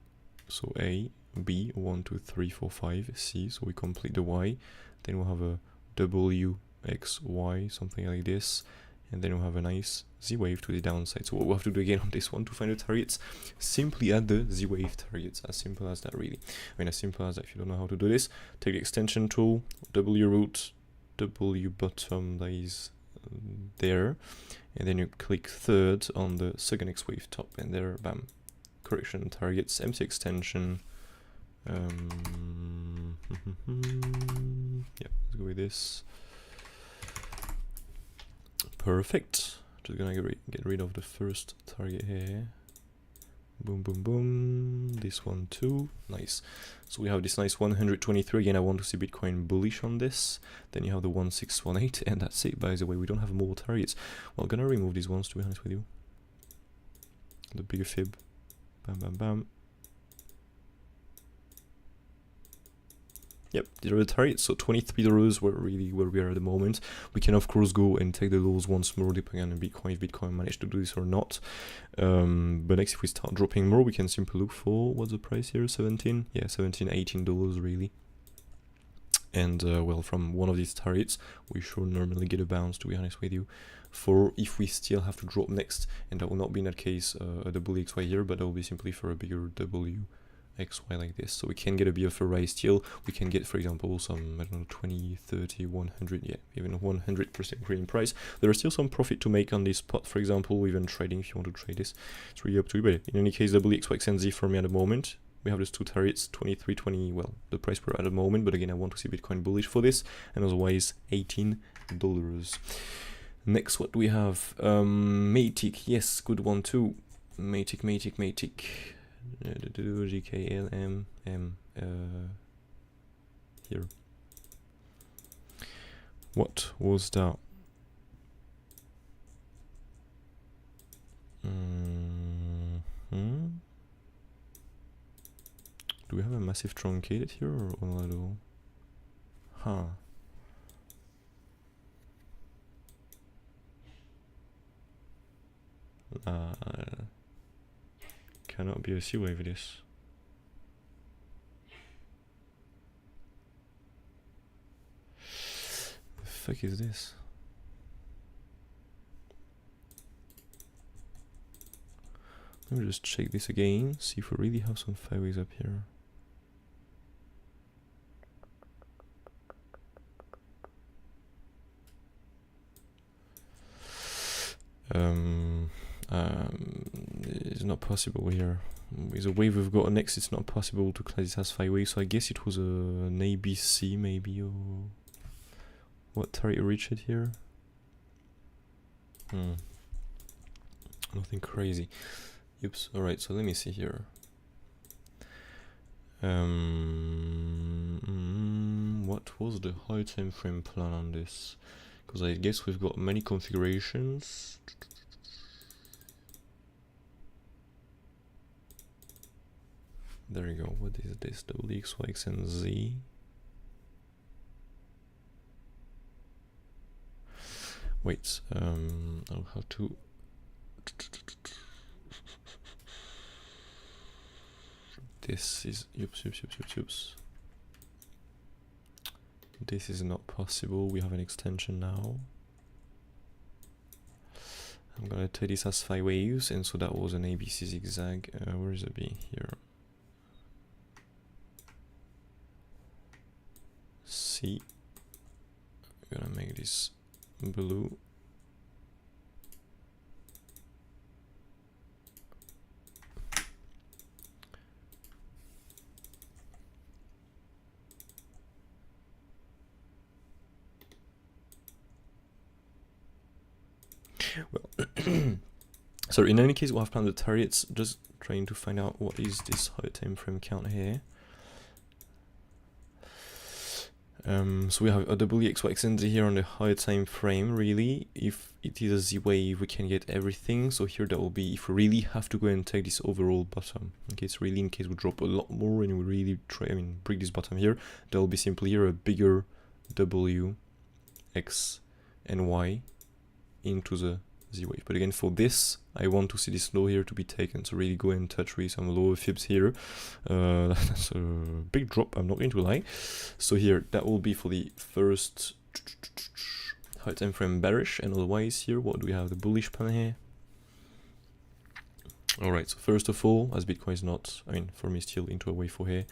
So A, B 1 2 3 4 5, C. So we complete the Y. Then we'll have a W X Y, something like this. And then we'll have a nice Z wave to the downside. So what we'll have to do again on this one to find the targets, simply add the Z wave targets. As simple as that, really. I mean, as simple as that. If you don't know how to do this, take the extension tool, W root, W bottom, that is there, and then you click third on the second X wave top, and there, bam, correction targets, empty extension. Yeah, let's go with this. Perfect. Just gonna get rid of the first target here. Boom, boom, boom. This one too. Nice. So we have this nice 123. Again, I want to see Bitcoin bullish on this. Then you have the 1618, and that's it. By the way, we don't have more targets. Well, I'm gonna remove these ones, to be honest with you. The bigger fib. Bam, bam, bam. Yep, these are the targets. So $23 were really where we are at the moment. We can of course go and take the lows once more, depending on Bitcoin, if Bitcoin managed to do this or not. But next, if we start dropping more, we can simply look for, what's the price here? 17? Yeah, 17, $18 really. And well, from one of these targets, we should normally get a bounce, to be honest with you. For if we still have to drop next, and that will not be in that case a WXY here, but that will be simply for a bigger WXY like this. So we can get a bit of a rise still. We can get, for example, some, I don't know, 20, 30, 100, yeah, even 100% green price. There is still some profit to make on this spot, for example, even trading if you want to trade this. It's really up to you, but in any case, WXY XNZ for me at the moment. We have those two targets, 23, 20, well, the price per at the moment, but again, I want to see Bitcoin bullish for this, and otherwise $18. Next, what do we have? MATIC, yes, good one too. MATIC. GKLM, here. What was that? Do we have a massive truncated here or not at all? Huh. Cannot be a C wave this. The fuck is this? Let me just check this again, see if we really have some fireways up here. It's not possible here. With the wave we've got next, it's not possible to class this as 5 waves, so I guess it was an ABC maybe, or what target reached it here? Nothing crazy. Oops, alright, so let me see here. What was the high time frame plan on this? Because I guess we've got many configurations. There you go. What is this? WXY XNZ. Wait, I'll have to. This is oops. This is not possible. We have an extension now. I'm gonna take this as 5 waves, and so that was an ABC zigzag. Where is the B here? C. I'm gonna make this blue. Well, so in any case, we'll have planned the targets, just trying to find out what is this higher time frame count here. So we have a WXY here on the higher time frame. Really, if it is a Z wave, we can get everything. So here that will be if we really have to go and take this overall bottom. In case we drop a lot more and we really try, break this bottom here, that will be simply here a bigger W, X, and Y into the Z wave. But again, for this, I want to see this low here to be taken. So really go and touch with some lower fibs here. That's a big drop, I'm not going to lie. So here, that will be for the first high time frame bearish, and otherwise here, what do we have? The bullish plan here. Alright, so first of all, as Bitcoin is not, for me still into a wave 4 here.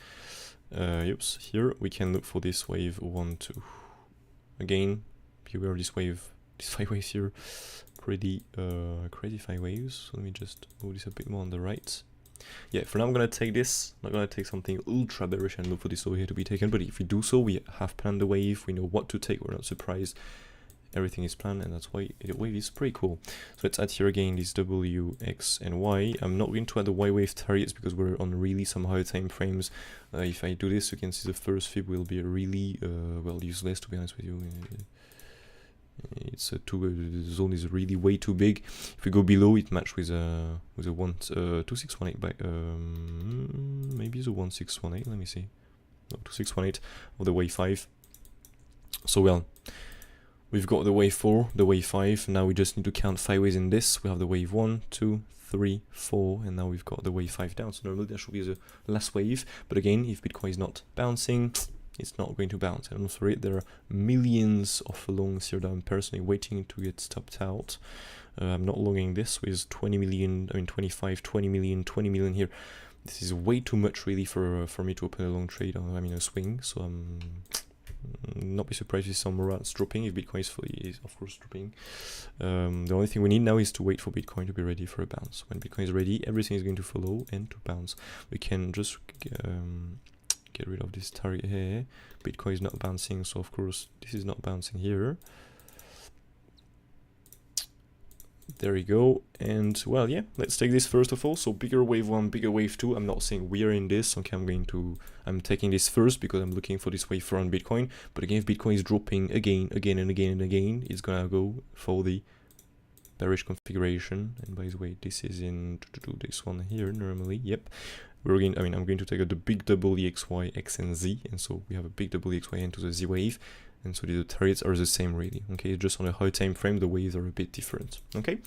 Here we can look for this wave 1, 2. Again, beware of this wave, these 5 waves here. Pretty crazy 5 waves. So let me just move this a bit more on the right. Yeah, for now I'm gonna take this. I'm not gonna take something ultra bearish and look for this over here to be taken. But if we do so, we have planned the wave. We know what to take. We're not surprised. Everything is planned, and that's why the wave is pretty cool. So let's add here again this W, X, and Y. I'm not going to add the Y wave targets because we're on really some higher time frames. If I do this, you can see the first fib will be really well useless, to be honest with you. It's the zone is really way too big. If we go below, it match with a 2618 by maybe the 1618. Let me see. No, 2618 of the wave 5. So well, we've got the wave 4, the wave 5. Now we just need to count 5 waves in this. We have the wave 1, 2, 3, 4, and now we've got the wave 5 down. So normally that should be the last wave. But again, if Bitcoin is not bouncing, it's not going to bounce. And for it, there are millions of longs here that I'm personally waiting to get stopped out. I'm not longing this with 20 million, 25, 20 million, 20 million here. This is way too much really for me to open a long trade, a swing. So I'm not be surprised if some morals dropping if Bitcoin is of course dropping. The only thing we need now is to wait for Bitcoin to be ready for a bounce. When Bitcoin is ready, everything is going to follow and to bounce. We can just get rid of this target here. Bitcoin is not bouncing, so of course this is not bouncing here. There we go. And well, yeah, let's take this first of all. So bigger wave 1, bigger wave 2. I'm not saying we are in this. Okay, I'm taking this first because I'm looking for this wave 4 on Bitcoin. But again, if Bitcoin is dropping again, and again, it's gonna go for the bearish configuration. And by the way, this is in this one here normally. Yep. We're going, I'm going to take the big double EXY, X and Z, and so we have a big double EXY into the Z wave, and so the targets are the same really. Okay, just on a high time frame, the waves are a bit different. Okay,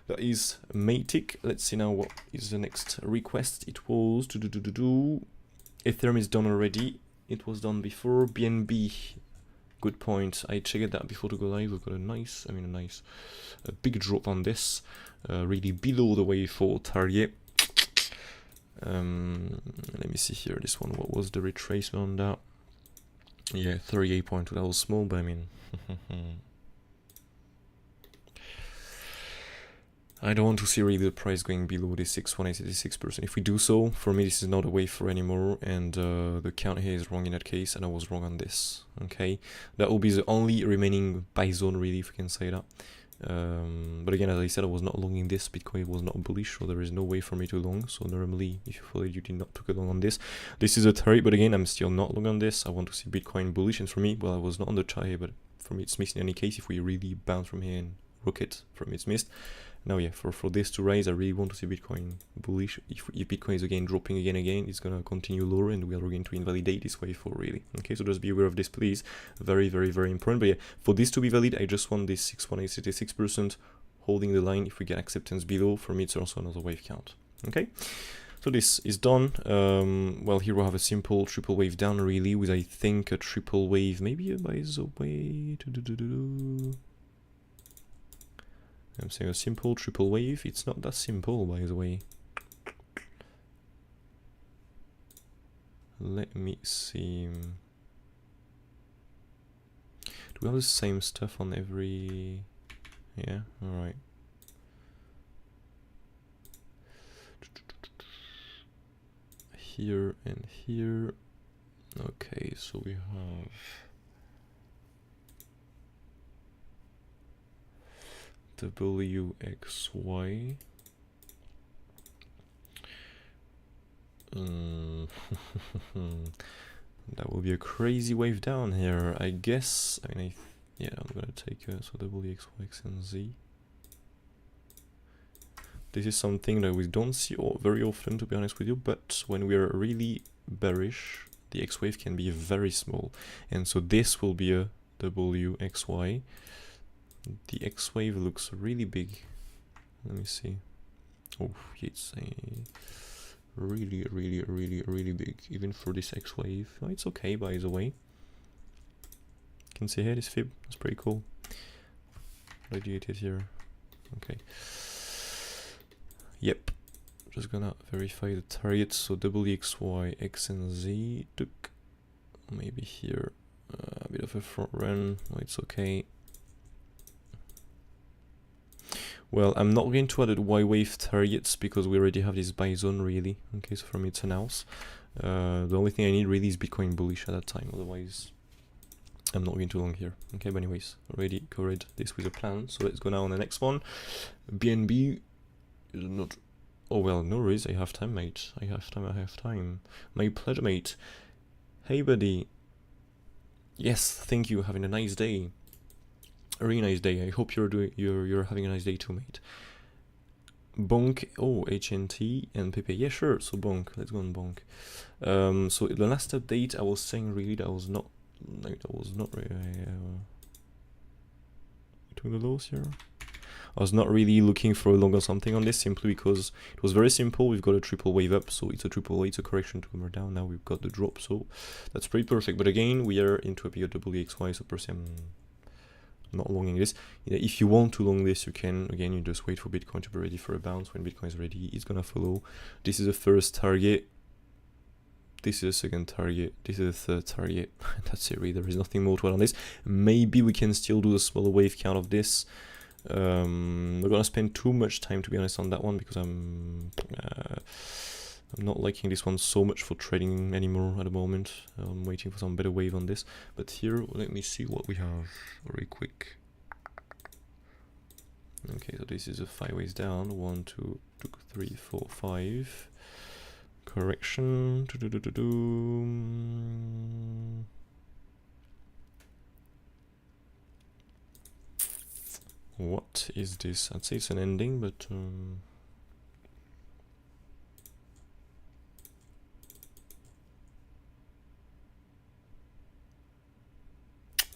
that is MATIC. Let's see now what is the next request. It was Ethereum is done already. It was done before. BNB, good point. I checked that before to go live. We've got a big drop on this, really below the wave 4 target. Let me see here, this one, what was the retracement on that? Yeah, 38.2, that was small, but I don't want to see really the price going below this 6.86%. If we do so, for me this is not a wave 4 anymore, and the count here is wrong in that case, and I was wrong on this. Okay, that will be the only remaining buy zone really, if we can say that. But again, as I said, I was not longing this. Bitcoin was not bullish, so there is no way for me to long. So normally, if you followed, you did not took a long on this. This is a target, but again, I'm still not long on this. I want to see Bitcoin bullish, and for me, well, I was not on the chart here, but for me, it's missed in any case. If we really bounce from here and rocket from it's missed. Now, yeah, for this to rise, I really want to see Bitcoin bullish. If Bitcoin is again dropping again, it's gonna continue lower, and we are going to invalidate this wave 4 really. Okay, so just be aware of this, please. Very, very, very important. But yeah, for this to be valid, I just want this 6.86% holding the line. If we get acceptance below, for me, it's also another wave count. Okay, so this is done. Well, here we have a simple triple wave down really, with I think a triple wave, maybe by the way. I'm saying a simple triple wave. It's not that simple, by the way. Let me see. Do we have the same stuff on every... Yeah, alright. Here and here. Okay, so we have... WXY. That will be a crazy wave down here, I guess. I mean, yeah, I'm gonna take so WXY, X, and Z. This is something that we don't see very often, to be honest with you, but when we are really bearish, the X wave can be very small, and so this will be a WXY. The X wave looks really big. Let me see. Oh, it's a really big, even for this X wave. Oh, it's okay, by the way. You can see here this fib. That's pretty cool. Radiated here. Okay. Yep. Just gonna verify the targets. So WXY, X, and Z took maybe here a bit of a front run. Oh, it's okay. Well, I'm not going to add the Y wave targets because we already have this buy zone really. Okay, so for me it's an house. The only thing I need really is Bitcoin bullish at that time. Otherwise, I'm not going too long here. Okay, but anyways, already covered this with a plan. So let's go now on the next one. BNB is not. Oh well, no worries. I have time, mate. I have time. My pleasure, mate. Hey, buddy. Yes, thank you. Having a nice day. A really nice day. I hope you're having a nice day too, mate. BONK, oh, HNT and PEPE. Yeah, sure. So BONK. Let's go on BONK. So the last update, I was saying really that I was not really between the lows here. I was not really looking for a long or something on this, simply because it was very simple. We've got a triple wave up, so it's a correction to come down. Now we've got the drop, so that's pretty perfect. But again, we are into a bigger WXY, so per se I'm not longing this. If you want to long this, you can. Again, you just wait for Bitcoin to be ready for a bounce. When Bitcoin is ready, it's gonna follow. This is the first target. This is the second target. This is the third target. That's it, really. There is nothing more to add on this. Maybe we can still do a smaller wave count of this. I'm not gonna spend too much time, to be honest, on that one because I'm not liking this one so much for trading anymore at the moment. I'm waiting for some better wave on this. But here, let me see what we have very quick. Okay, so this is a 5 ways down. 1, 2, 3, 4, 5. Correction. What is this? I'd say it's an ending, but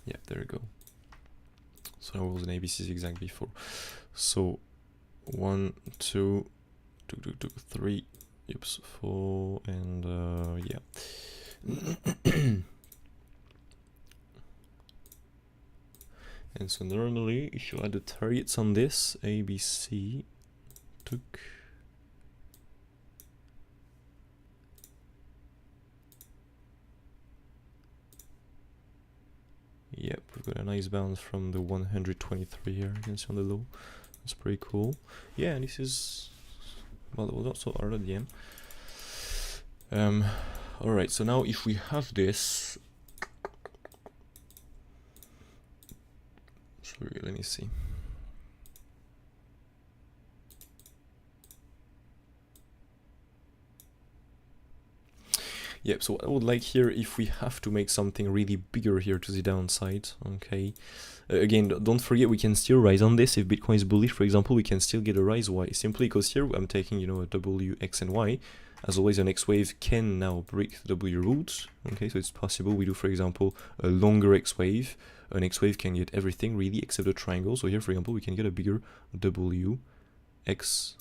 yeah, there we go. So it was an ABC zigzag before. So 1, 2, 3, oops, 4, and yeah. And so normally, if you add the targets on this, ABC took. Yep, we've got a nice bounce from the 123 here, you can see on the low. That's pretty cool. Yeah, and this is, well, it was not so hard at the end. Alright, so now if we have this, sorry, let me see. Yep, so what I would like here, if we have to make something really bigger here to the downside, okay. Again, don't forget we can still rise on this. If Bitcoin is bullish, for example, we can still get a rise Y, simply because here I'm taking, you know, a W, X, and Y. As always, an X wave can now break the W root, okay, so it's possible we do, for example, a longer X wave. An X wave can get everything really except a triangle. So here, for example, we can get a bigger W, X.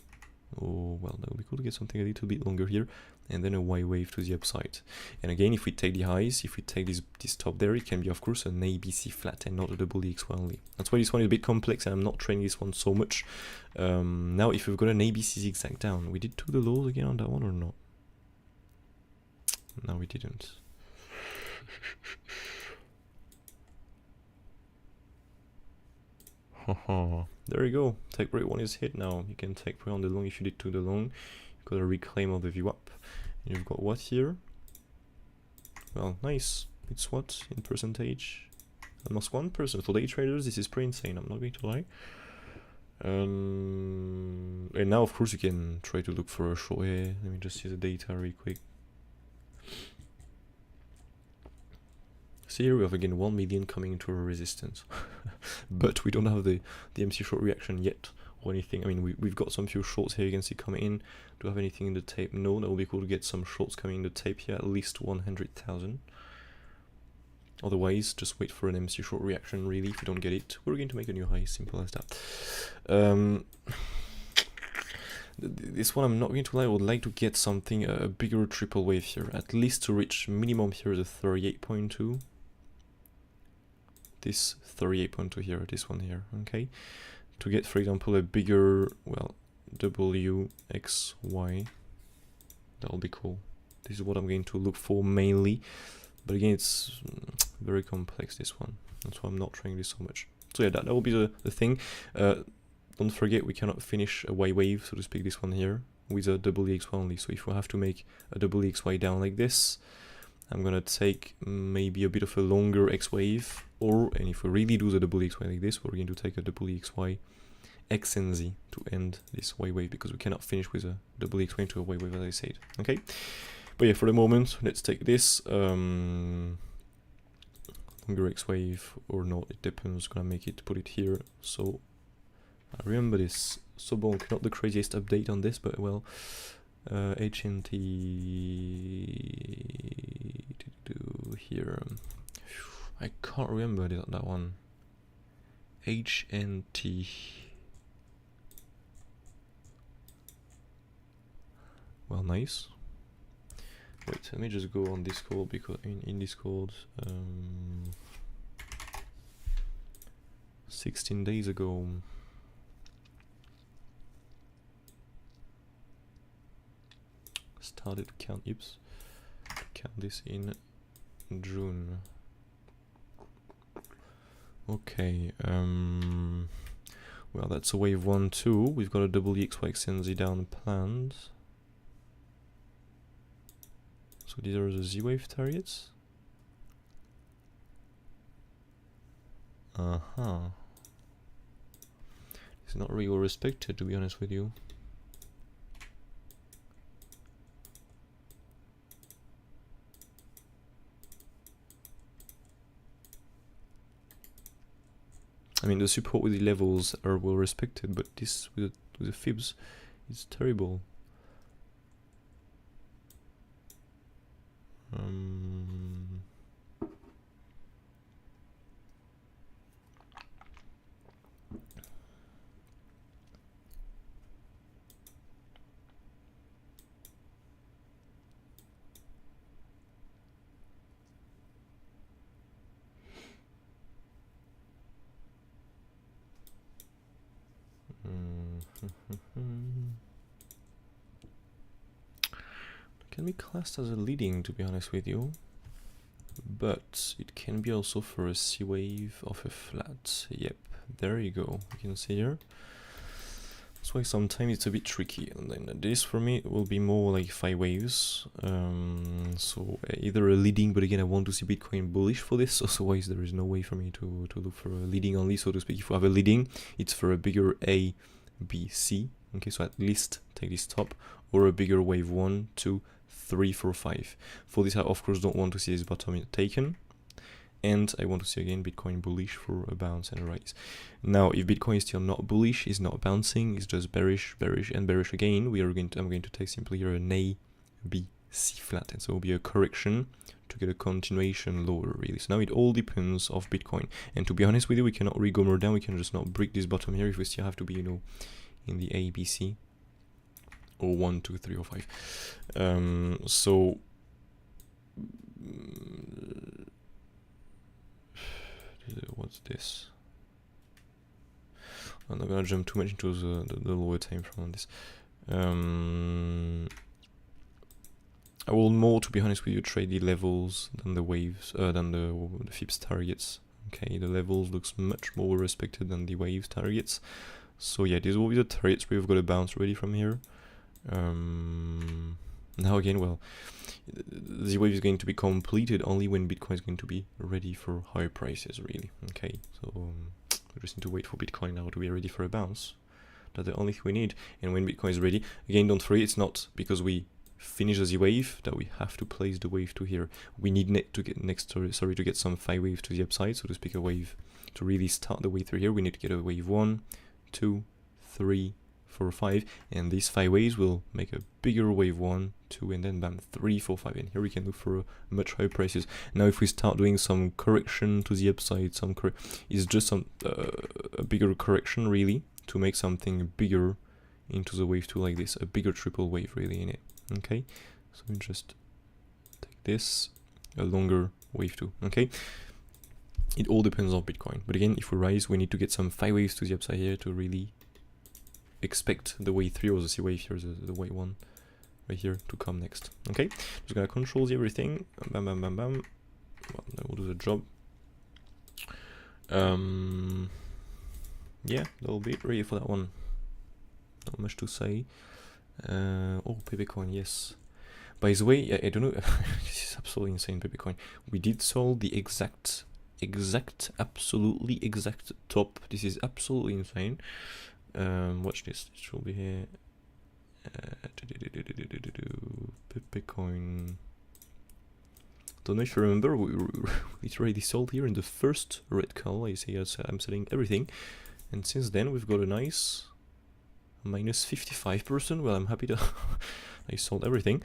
Oh, well, that would be cool to get something a little bit longer here, and then a Y wave to the upside. And again, if we take the highs, if we take this top there, it can be, of course, an ABC flat and not a WXY only. That's why this one is a bit complex, and I'm not trading this one so much. Now, if we've got an ABC zigzag down, we did took the lows again on that one or not? No, we didn't. There you go. Take rate 1 is hit now. You can take rate on the long if you did to the long. You've got a reclaim of the view up. And you've got what here? Well, nice. It's what in percentage? Almost 1%. For day traders, this is pretty insane. I'm not going to lie. And now of course you can try to look for a short here. Let me just see the data really quick. So here we have again 1 million coming into a resistance. But we don't have the MC short reaction yet or anything. I mean, we've got some few shorts here you can see coming in. Do we have anything in the tape? No, that will be cool to get some shorts coming in the tape here, at least 100,000. Otherwise, just wait for an MC short reaction really. If you don't get it, we're going to make a new high, simple as that. This one I'm not going to lie, I would like to get something, a bigger triple wave here, at least to reach minimum here the 38.2. This 38.2 here, this one here, okay? To get, for example, a bigger, well, WXY, that'll be cool. This is what I'm going to look for mainly, but again, it's very complex, this one. That's why I'm not trying this so much. So yeah, that will be the thing. Don't forget, we cannot finish a Y wave, so to speak, this one here, with a double EXY only. So if we have to make a double EXY down like this, I'm gonna take maybe a bit of a longer X wave, and if we really do the double EXY like this, we're going to take a double EXY X and Z to end this Y wave, because we cannot finish with a double EXY into a Y wave, as I said. Okay, but yeah, for the moment, let's take this longer X wave or not. It depends. Gonna make it, put it here. So I remember this. So BONK, not the craziest update on this, but well, HMND here. I can't remember that one. HNT. Well, nice. Wait, let me just go on Discord, because in Discord, 16 days ago. Started count this in June. Okay, well, that's a wave 1, 2. We've got a double EXY XNZ down planned. So these are the Z wave targets. It's not really well respected, to be honest with you. I mean, the support with the levels are well respected, but this with the fibs is terrible. Can be classed as a leading, to be honest with you, but it can be also for a C wave of a flat. Yep, there you go. You can see here. That's why sometimes it's a bit tricky. And then this for me will be more like 5 waves. So either a leading, but again I want to see Bitcoin bullish for this. Otherwise there is no way for me to look for a leading only, so to speak. If we have a leading, it's for a bigger A, B, C. Okay, so at least take this top, or a bigger wave 1, 2, 3, 4, 5. For this I of course don't want to see this bottom taken, and I want to see again Bitcoin bullish for a bounce and a rise. Now if Bitcoin is still not bullish, is not bouncing, it's just bearish, bearish and bearish again, I'm going to take simply here an A, B, C flat, and so it will be a correction to get a continuation lower really. So now it all depends of Bitcoin, and to be honest with you, we cannot really go more down. We can just not break this bottom here if we still have to be, you know, in the A, B, C, or 1, 2, 3, or 5. So what's this? I'm not gonna jump too much into the lower time frame on this. I will more, to be honest with you, trade the levels than the waves, than the FIBS targets. Okay, the levels looks much more respected than the waves targets. So yeah, these will be the targets. We've got a bounce ready from here. Now again, well, the wave is going to be completed only when Bitcoin is going to be ready for higher prices, really. Okay, so we just need to wait for Bitcoin now to be ready for a bounce. That's the only thing we need. And when Bitcoin is ready, again, don't worry, it's not because we finish the Z wave that we have to place the wave to here. We need to get some phi wave to the upside, so to speak, a wave to really start the way through here. We need to get a wave 1, 2, 3, 4, 5, and these 5 waves will make a bigger wave 1, 2, and then bam, 3, 4, 5, and here we can look for much higher prices. Now if we start doing some correction to the upside, it's just some a bigger correction really to make something bigger into the wave 2 like this, a bigger triple wave really in it. Okay, so we just take this, a longer wave 2. Okay, it all depends on Bitcoin, but again, if we rise, we need to get some 5 waves to the upside here to really expect the wave 3 or the C wave here, the wave 1 right here to come next. Okay, just gonna control everything. Bam, bam, bam, bam. Well, that will do the job. Yeah, that'll be it really for that one. Not much to say. Oh, PEPE Coin, yes. By the way, I don't know. This is absolutely insane, PEPE Coin. We did solve the absolutely exact top. This is absolutely insane. Watch this. It should be here. PEPE Coin. Don't know if you remember. We already sold here in the first red call. I say I'm selling everything, and since then we've got a nice minus 55%. Well, I'm happy that I sold everything.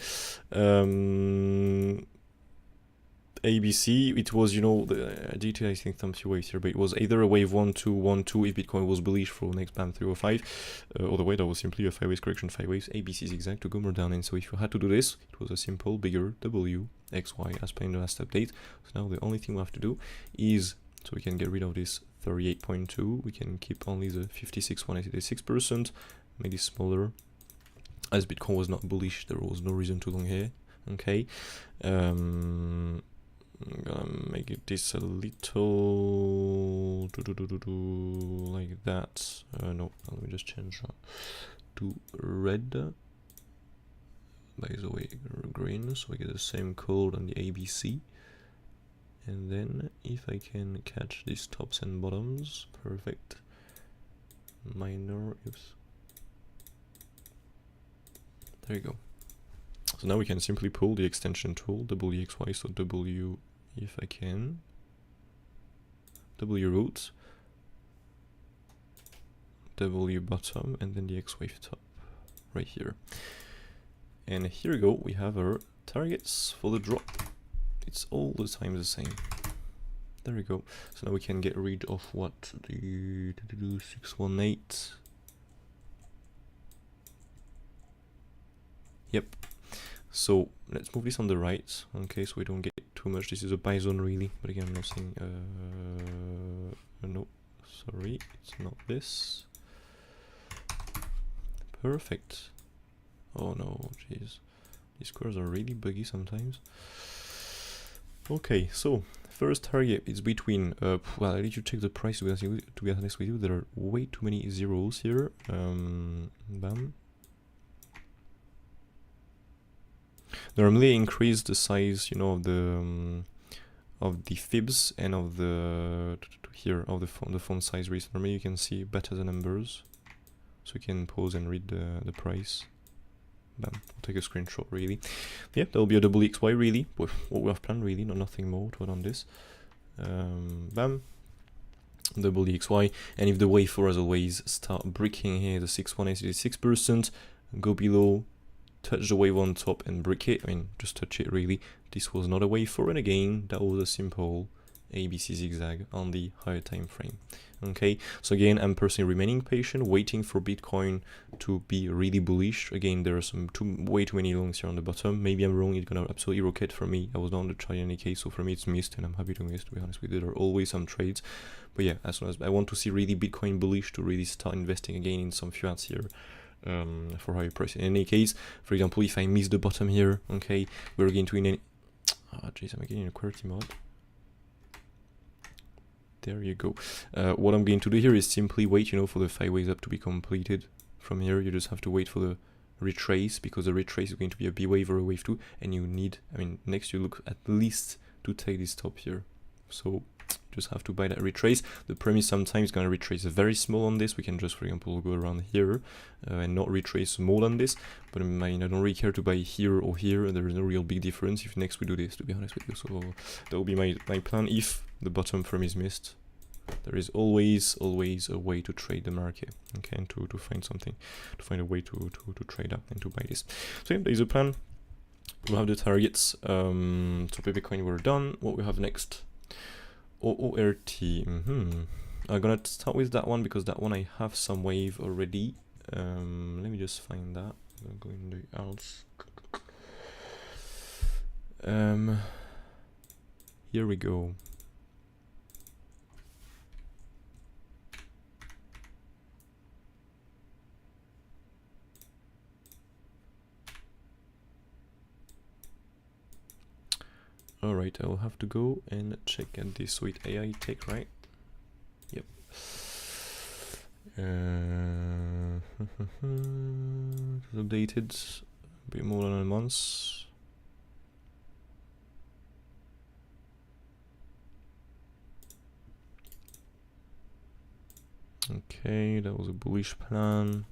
ABC, it was, you know, I think some few waves here, but it was either a wave 1, 2, 1, 2 if Bitcoin was bullish for next bam 305, or the way that was simply a 5 waves correction, 5 waves, ABC zigzag to go more down. And so if you had to do this, it was a simple bigger W, X, Y as per in the last update. So now the only thing we have to do is, so we can get rid of this 38.2, we can keep only the 56.186%, make it smaller. As Bitcoin was not bullish, there was no reason to long here. Okay, I'm gonna make it this a little like that. No, let me just change to red. By the way, green, so we get the same code on the ABC. And then if I can catch these tops and bottoms, perfect. Minor ifs. There you go. So now we can simply pull the extension tool, WXY, so W if I can, W root, W bottom, and then the X wave top right here. And here we go, we have our targets for the drop. It's all the time the same. There we go. So now we can get rid of what? The 618. Yep. So let's move this on the right, okay, so we don't get too much. This is a buy zone really, but again, I'm not saying, no, sorry, it's not this. Perfect. Oh no, jeez. These scores are really buggy sometimes. Okay, so first target is between, well, I need to check the price to be honest with you. There are way too many zeros here. Bam. Normally increase the size, you know, of the fibs and of the font size. Normally you can see better the numbers, so you can pause and read the price. Bam, I'll take a screenshot really. Yeah, there'll be a double XY really, what we have planned really, nothing more to add on this. Bam, double XY, and if the wave 4 as always start breaking here, the 6.186%, go below, touch the wave on top and break it. I mean, just touch it really. This was not a wave 4, and again, that was a simple ABC zigzag on the higher time frame. Okay, so again, I'm personally remaining patient, waiting for Bitcoin to be really bullish. Again, there are way too many longs here on the bottom. Maybe I'm wrong, it's gonna absolutely rocket for me. I was not on the chart in any case, so for me it's missed, and I'm happy to miss, to be honest with you. There are always some trades, but yeah, as soon as I want to see really Bitcoin bullish to really start investing again in some fiats here. For higher price. In any case, for example, if I miss the bottom here, okay, we're going to in any, oh jeez, I'm getting in a QWERTY mode. There you go. What I'm going to do here is simply wait, you know, for the 5 waves up to be completed. From here, you just have to wait for the retrace, because the retrace is going to be a B wave or a wave 2, and you need, I mean, next you look at least to take this top here. So just have to buy that retrace. The premise sometimes is going to retrace very small on this. We can just, for example, go around here and not retrace more than this. But I mean, I don't really care to buy here or here. There is no real big difference if next we do this, to be honest with you. So that will be my plan if the bottom frame is missed. There is always a way to trade the market, okay, and to find something, to find a way to trade up and to buy this. So yeah, there is a plan. We'll have the targets. So PEPE Coin, we're done. What we have next? OORT. I'm gonna start with that one because that one I have some wave already. Let me just find that. I'm going to the alts. Here we go. Alright, I will have to go and check at this with AITECH, right? Yep. It's updated a bit more than a month. Okay, that was a bullish plan.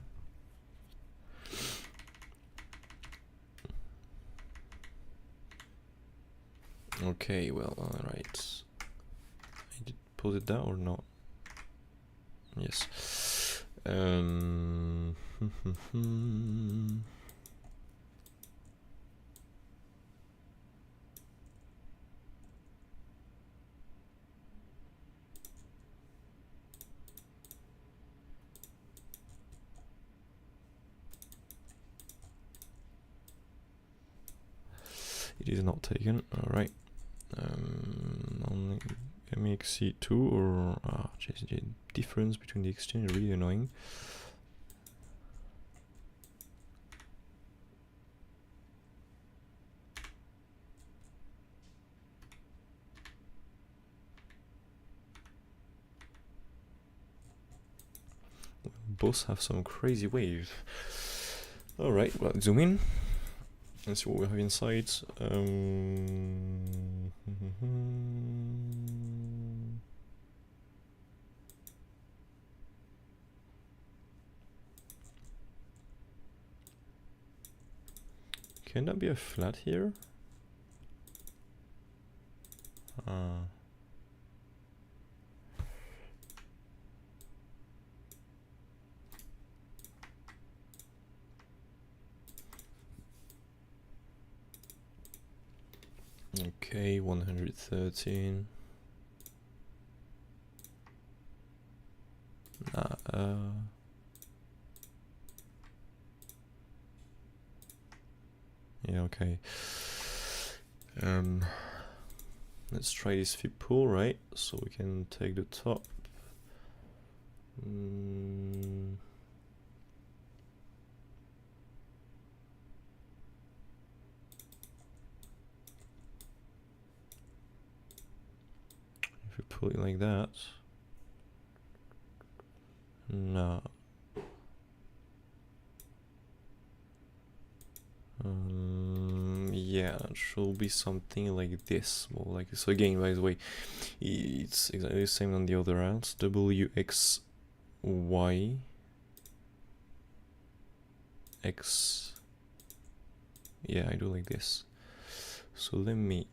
Okay, well, alright. I did pause it down or not? Yes. It is not taken, alright. On MXC2 or just the difference between the exchange is really annoying. Both have some crazy wave. Alright, well, zoom in. Let's see what we have inside. Can that be a flat here? Okay, 113. Yeah, okay. Let's try this fib pool, right? So we can take the top. If we pull it like that, no. Yeah, it should be something like this, more like so. Again, by the way, it's exactly the same on the other alts. WXY X. Yeah, I do like this. So let me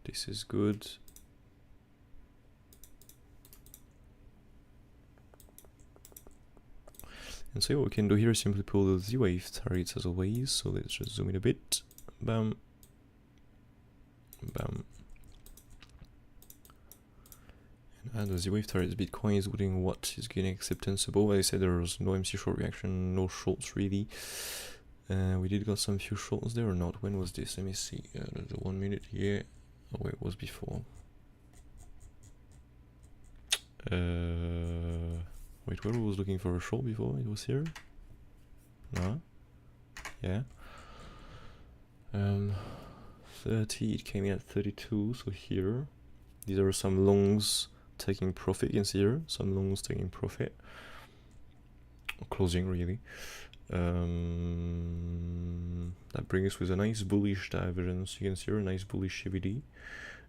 this is good. And so what we can do here is simply pull the Z-wave targets as always. So let's just zoom in a bit. Bam. Bam. And add the Z-wave targets. Bitcoin is within what is getting acceptable. As I said, there was no MC short reaction, no shorts really. We did got some few shorts there or not. When was this? Let me see. The 1 minute here. Oh wait, it was before. Wait, where was looking for a short before? It was here? No? Yeah. 30, it came in at 32, so here. These are some longs taking profit, you can see here. Some longs taking profit. Or closing, really. that brings us with a nice bullish divergence. You can see here a nice bullish CVD.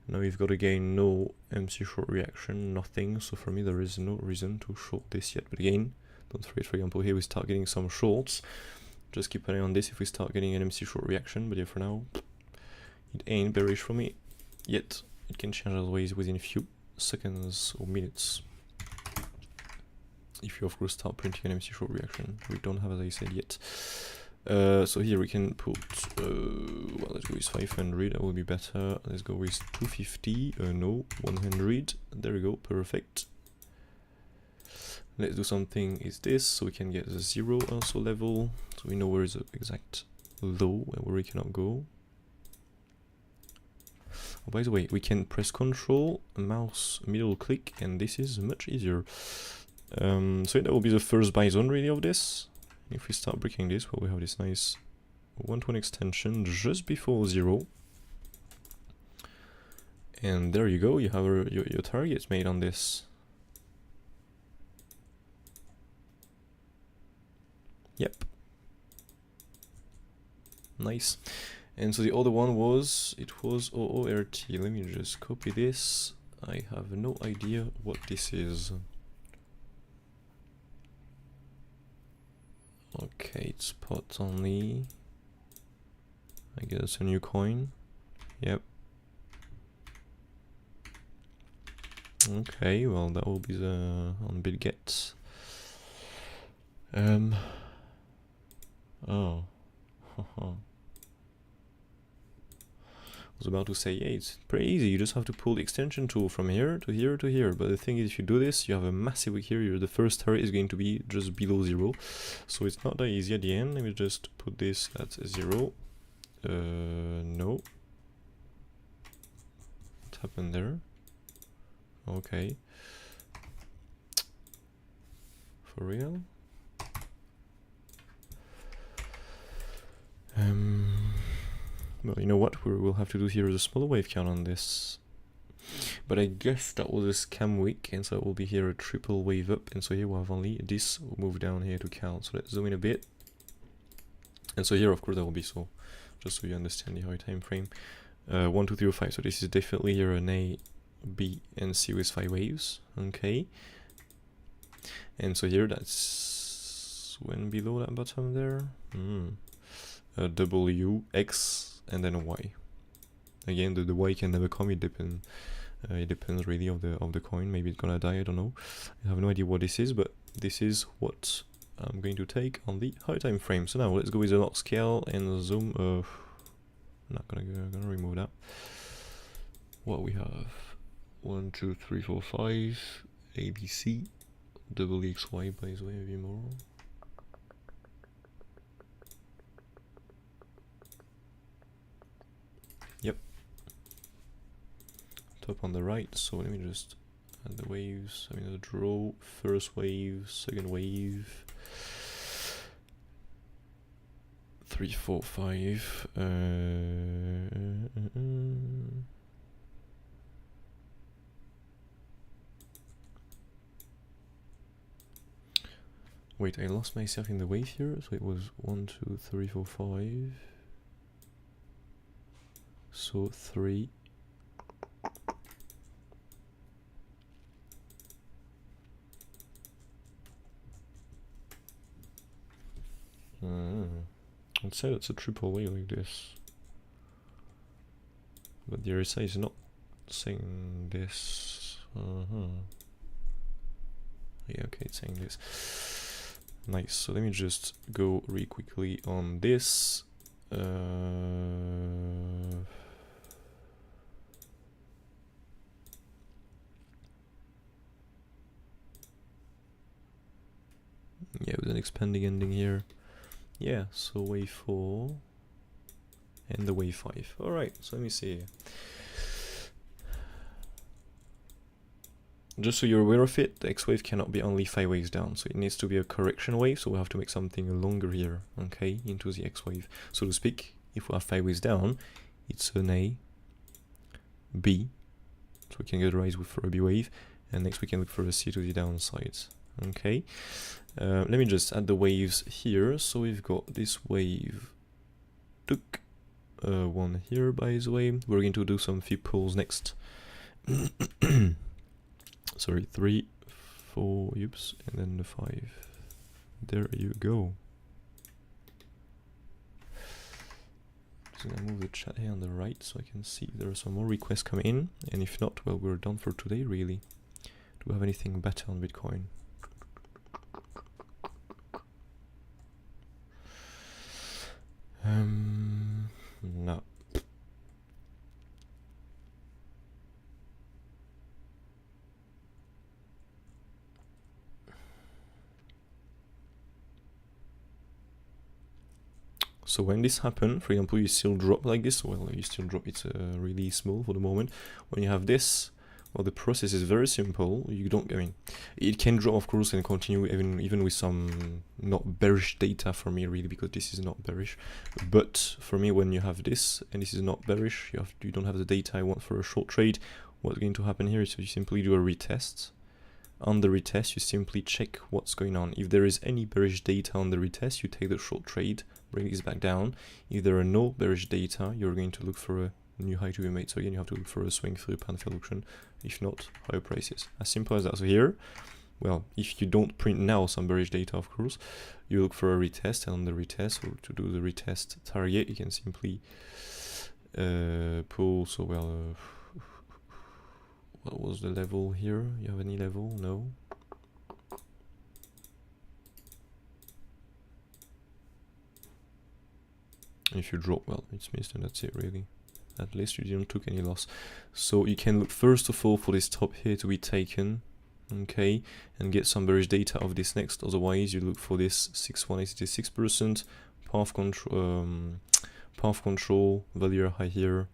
Now we've got again no MC short reaction, nothing. So for me there is no reason to short this yet. But again, don't forget, for example, here we start getting some shorts. Just keep an eye on this if we start getting an MC short reaction. But yeah, for now, it ain't bearish for me yet. It can change always within a few seconds or minutes. If you of course start printing an MC short reaction, we don't have, as I said, yet. So here we can put, well, let's go with 500, that will be better. Let's go with 250, no, 100, there we go, perfect. Let's do something is this, so we can get the 0 also level, so we know where is the exact low and where we cannot go. Oh, by the way, we can press Control, mouse, middle click, and this is much easier. So that will be the first buy zone really of this. If we start breaking this, well, we have this nice 1-to-1 extension just before 0. And there you go, you have your targets made on this. Yep. Nice. And so the other one was, it was OORT. Let me just copy this. I have no idea what this is. Okay, it's spot only. I guess a new coin. Yep. Okay, well that will be the on BitGet. Oh. I was about to say, yeah, it's pretty easy. You just have to pull the extension tool from here to here to here. But the thing is, if you do this, you have a massive wick here. The first target is going to be just below 0. So it's not that easy at the end. Let me just put this at 0. No. What happened there? Okay. For real? Well, you know what, we'll have to do here is a smaller wave count on this. But I guess that was a scam week, and so it will be here a triple wave up, and so here we'll have only this move down here to count. So let's zoom in a bit. And so here, of course, that will be so, just so you understand the high time frame. 1, 2, 3, 4, 5. So this is definitely here an A, B, and C with 5 waves. Okay. And so here that's when below that bottom there. W, X, and then a Y. Again, the Y can never come. It depends really of the coin. Maybe it's gonna die. I don't know. I have no idea what this is, but this is what I'm going to take on the high time frame. So now let's go with the log scale and zoom. I'm not gonna remove that. What we have: 1, 2, 3, 4, 5. ABC, double XY. By the way, maybe more. Yep. Top on the right, so let me just add the waves. I mean the draw, first wave, second wave. 3, 4, 5. Wait, I lost myself in the wave here, so it was 1, 2, 3, 4, 5. So 3. I'd say that's a triple wave like this. But the RSI is not saying this. Yeah, okay, it's saying this. Nice. So let me just go really quickly on this. Yeah, with an expanding ending here. Yeah, so wave 4 and the wave 5. Alright, so let me see. Just so you're aware of it, the X wave cannot be only 5 waves down, so it needs to be a correction wave, so we'll have to make something longer here, okay, into the X wave. So to speak, if we have 5 waves down, it's an A, B, so we can get a rise for a B wave, and next we can look for a C to the downside. Okay, let me just add the waves here. So we've got this wave one here, by the way. We're going to do some FIP pulls next. Sorry, 3, 4, oops, and then the 5. There you go. Just gonna move the chat here on the right so I can see if there are some more requests coming in, and if not, well, we're done for today, really. Do we have anything better on Bitcoin? No. So when this happens, for example, you still drop like this, well, you still drop, it's really small for the moment. When you have this, well, the process is very simple. You don't, I mean, it can drop, of course, and continue even with some not bearish data for me, really, because this is not bearish. But for me, when you have this, and this is not bearish, you don't have the data I want for a short trade, what's going to happen here is you simply do a retest. On the retest, you simply check what's going on. If there is any bearish data on the retest, you take the short trade, bring this back down. If there are no bearish data, you're going to look for a new high to be made. So again, you have to look for a swing through pan-failed auction. If not, higher prices. As simple as that. So here, well, if you don't print now some bearish data, of course, you look for a retest, and on the retest, or to do the retest target, you can simply pull. So well, what was the level here? You have any level? No. If you drop, well, it's missed, and that's it, really. At least you didn't took any loss. So you can look first of all for this top here to be taken, okay, and get some bearish data of this next. Otherwise, you look for this 6.86% path control value high here.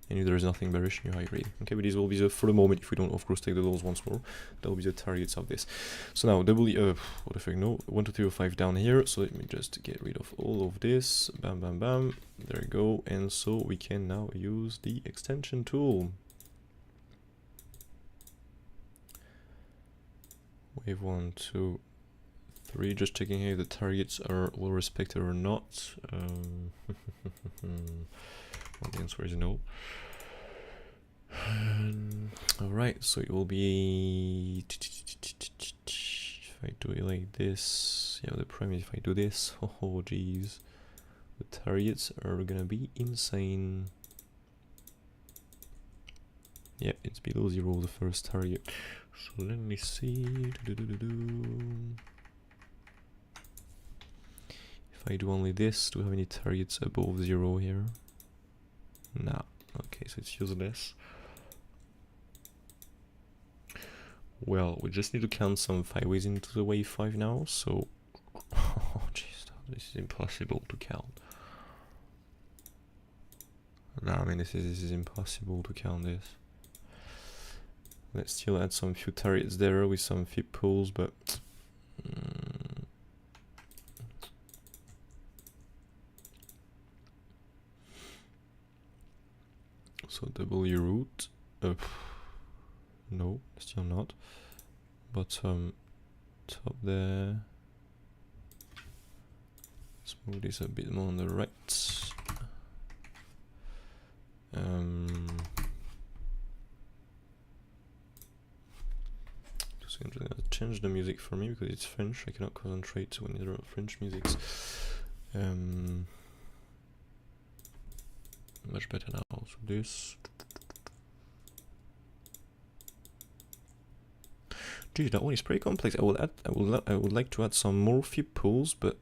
And if there is nothing bearish, you high grade. Okay, but these will be the, for the moment, if we don't, of course, take the lows once more, that will be the targets of this. So now, what the fuck, no, 1, 2, 3, 5 down here. So let me just get rid of all of this. Bam, bam, bam. There you go. And so we can now use the extension tool. Wave 1, 2, 3. Just checking here if the targets are well respected or not. Well, the answer is no. Alright, so it will be, if I do it like this, yeah, the premise, if I do this, oh geez, the targets are gonna be insane. Yeah, it's below 0, the first target. So let me see. If I do only this, do we have any targets above 0 here? No. Okay, so it's useless. Well, we just need to count some 5 ways into the wave 5 now, so oh jeez, this is impossible to count. No, I mean this is impossible to count this. Let's still add some few targets there with some FIP pulls, but so W root, no, still not. Bottom, top there. Let's move this a bit more on the right. Just gonna change the music for me because it's French. I cannot concentrate when there are French musics. Much better now. So this. Gee, that one is pretty complex. I would like to add some more FIP pools, but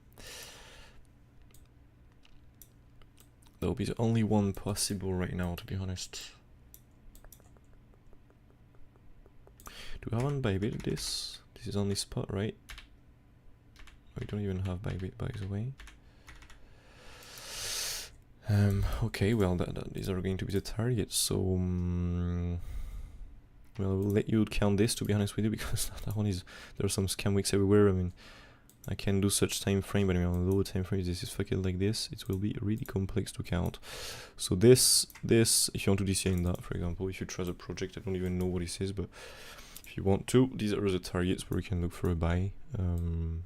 that will be the only one possible right now, to be honest. Do we have on Bybit this? This is only spot, right? We don't even have Bybit, by the way. Okay, well, these are going to be the targets, so well, I will let you count this, to be honest with you, because that one is, there are some scam weeks everywhere. I mean, I can do such time frame, but I mean, on a lower time frame, this is fucking like this, it will be really complex to count. So this, if you want to design that, for example, if you trust a project, I don't even know what this is, but if you want to, these are the targets where you can look for a buy, and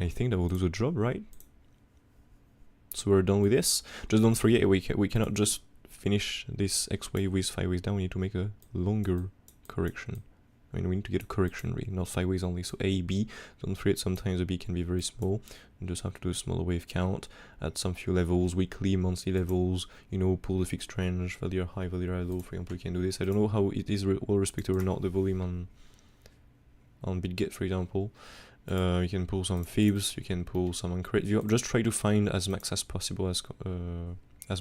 I think that will do the job, right? So we're done with this. Just don't forget, we cannot just finish this X wave with 5 ways down. We need to make a longer correction. I mean, we need to get a correction really, not 5 ways only. So A, B, don't forget sometimes the B can be very small. You just have to do a smaller wave count at some few levels, weekly, monthly levels, you know, pull the fixed range, value high, value low, for example, you can do this. I don't know how it is well respected or not, the volume on BitGet, for example. You can pull some fibs, you can pull some uncredit. You just try to find as max as possible, as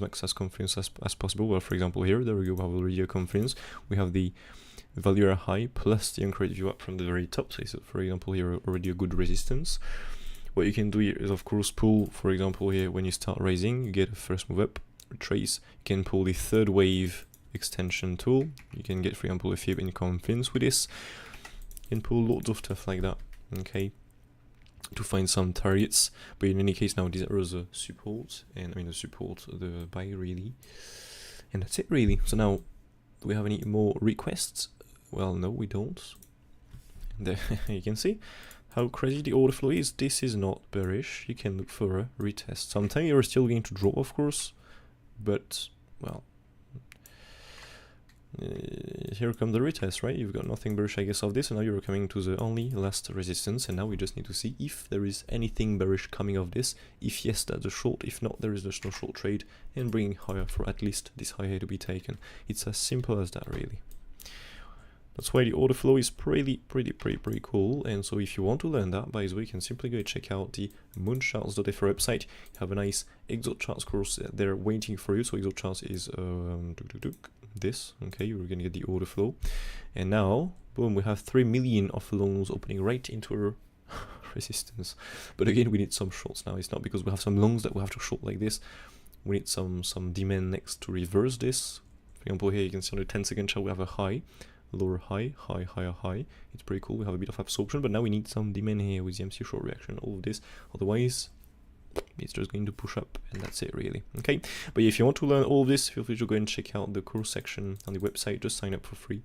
max as confidence as possible. Well, for example, here, there we go, we have already a confidence. We have the value high plus the uncredit view up from the very top. So, for example, here already a good resistance. What you can do here is, of course, pull, for example, here when you start raising, you get a first move up, retrace. You can pull the third wave extension tool. You can get, for example, a fib in confidence with this. You can pull loads of stuff like that, okay, to find some targets. But in any case, now these are the support, and I mean the support, the buy really. And that's it really. So now, do we have any more requests? Well, no, we don't. And there you can see how crazy the order flow is. This is not bearish. You can look for a retest. Sometimes you're still going to drop, of course, but well, here come the retest, right? You've got nothing bearish, I guess, of this, and now you're coming to the only last resistance, and now we just need to see if there is anything bearish coming of this. If yes, that's a short. If not, there is just no short trade, and bringing higher for at least this high here to be taken. It's as simple as that, really. That's why the order flow is pretty cool. And so if you want to learn that, by the way, you can simply go check out the mooncharts.fr website. You have a nice ExoCharts course there waiting for you. So ExoCharts is this, okay, you're gonna get the order flow. And now, boom, we have 3 million of loans opening right into our resistance. But again, we need some shorts now. It's not because we have some longs that we have to short like this. We need some demand next to reverse this. For example, here you can see on the 10-second chart we have a high, lower high, high, higher high. It's pretty cool. We have a bit of absorption, but now we need some demand here with the MC short reaction, all of this. Otherwise, it's just going to push up, and that's it really. Okay, but if you want to learn all of this, feel free to go and check out the course section on the website. Just sign up for free.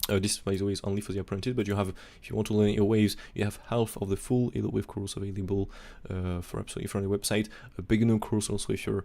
This, by the way, is only for the apprentice, but you have, if you want to learn your waves, you have half of the full Elliott wave course available for absolutely free on the website. A beginner course also if you're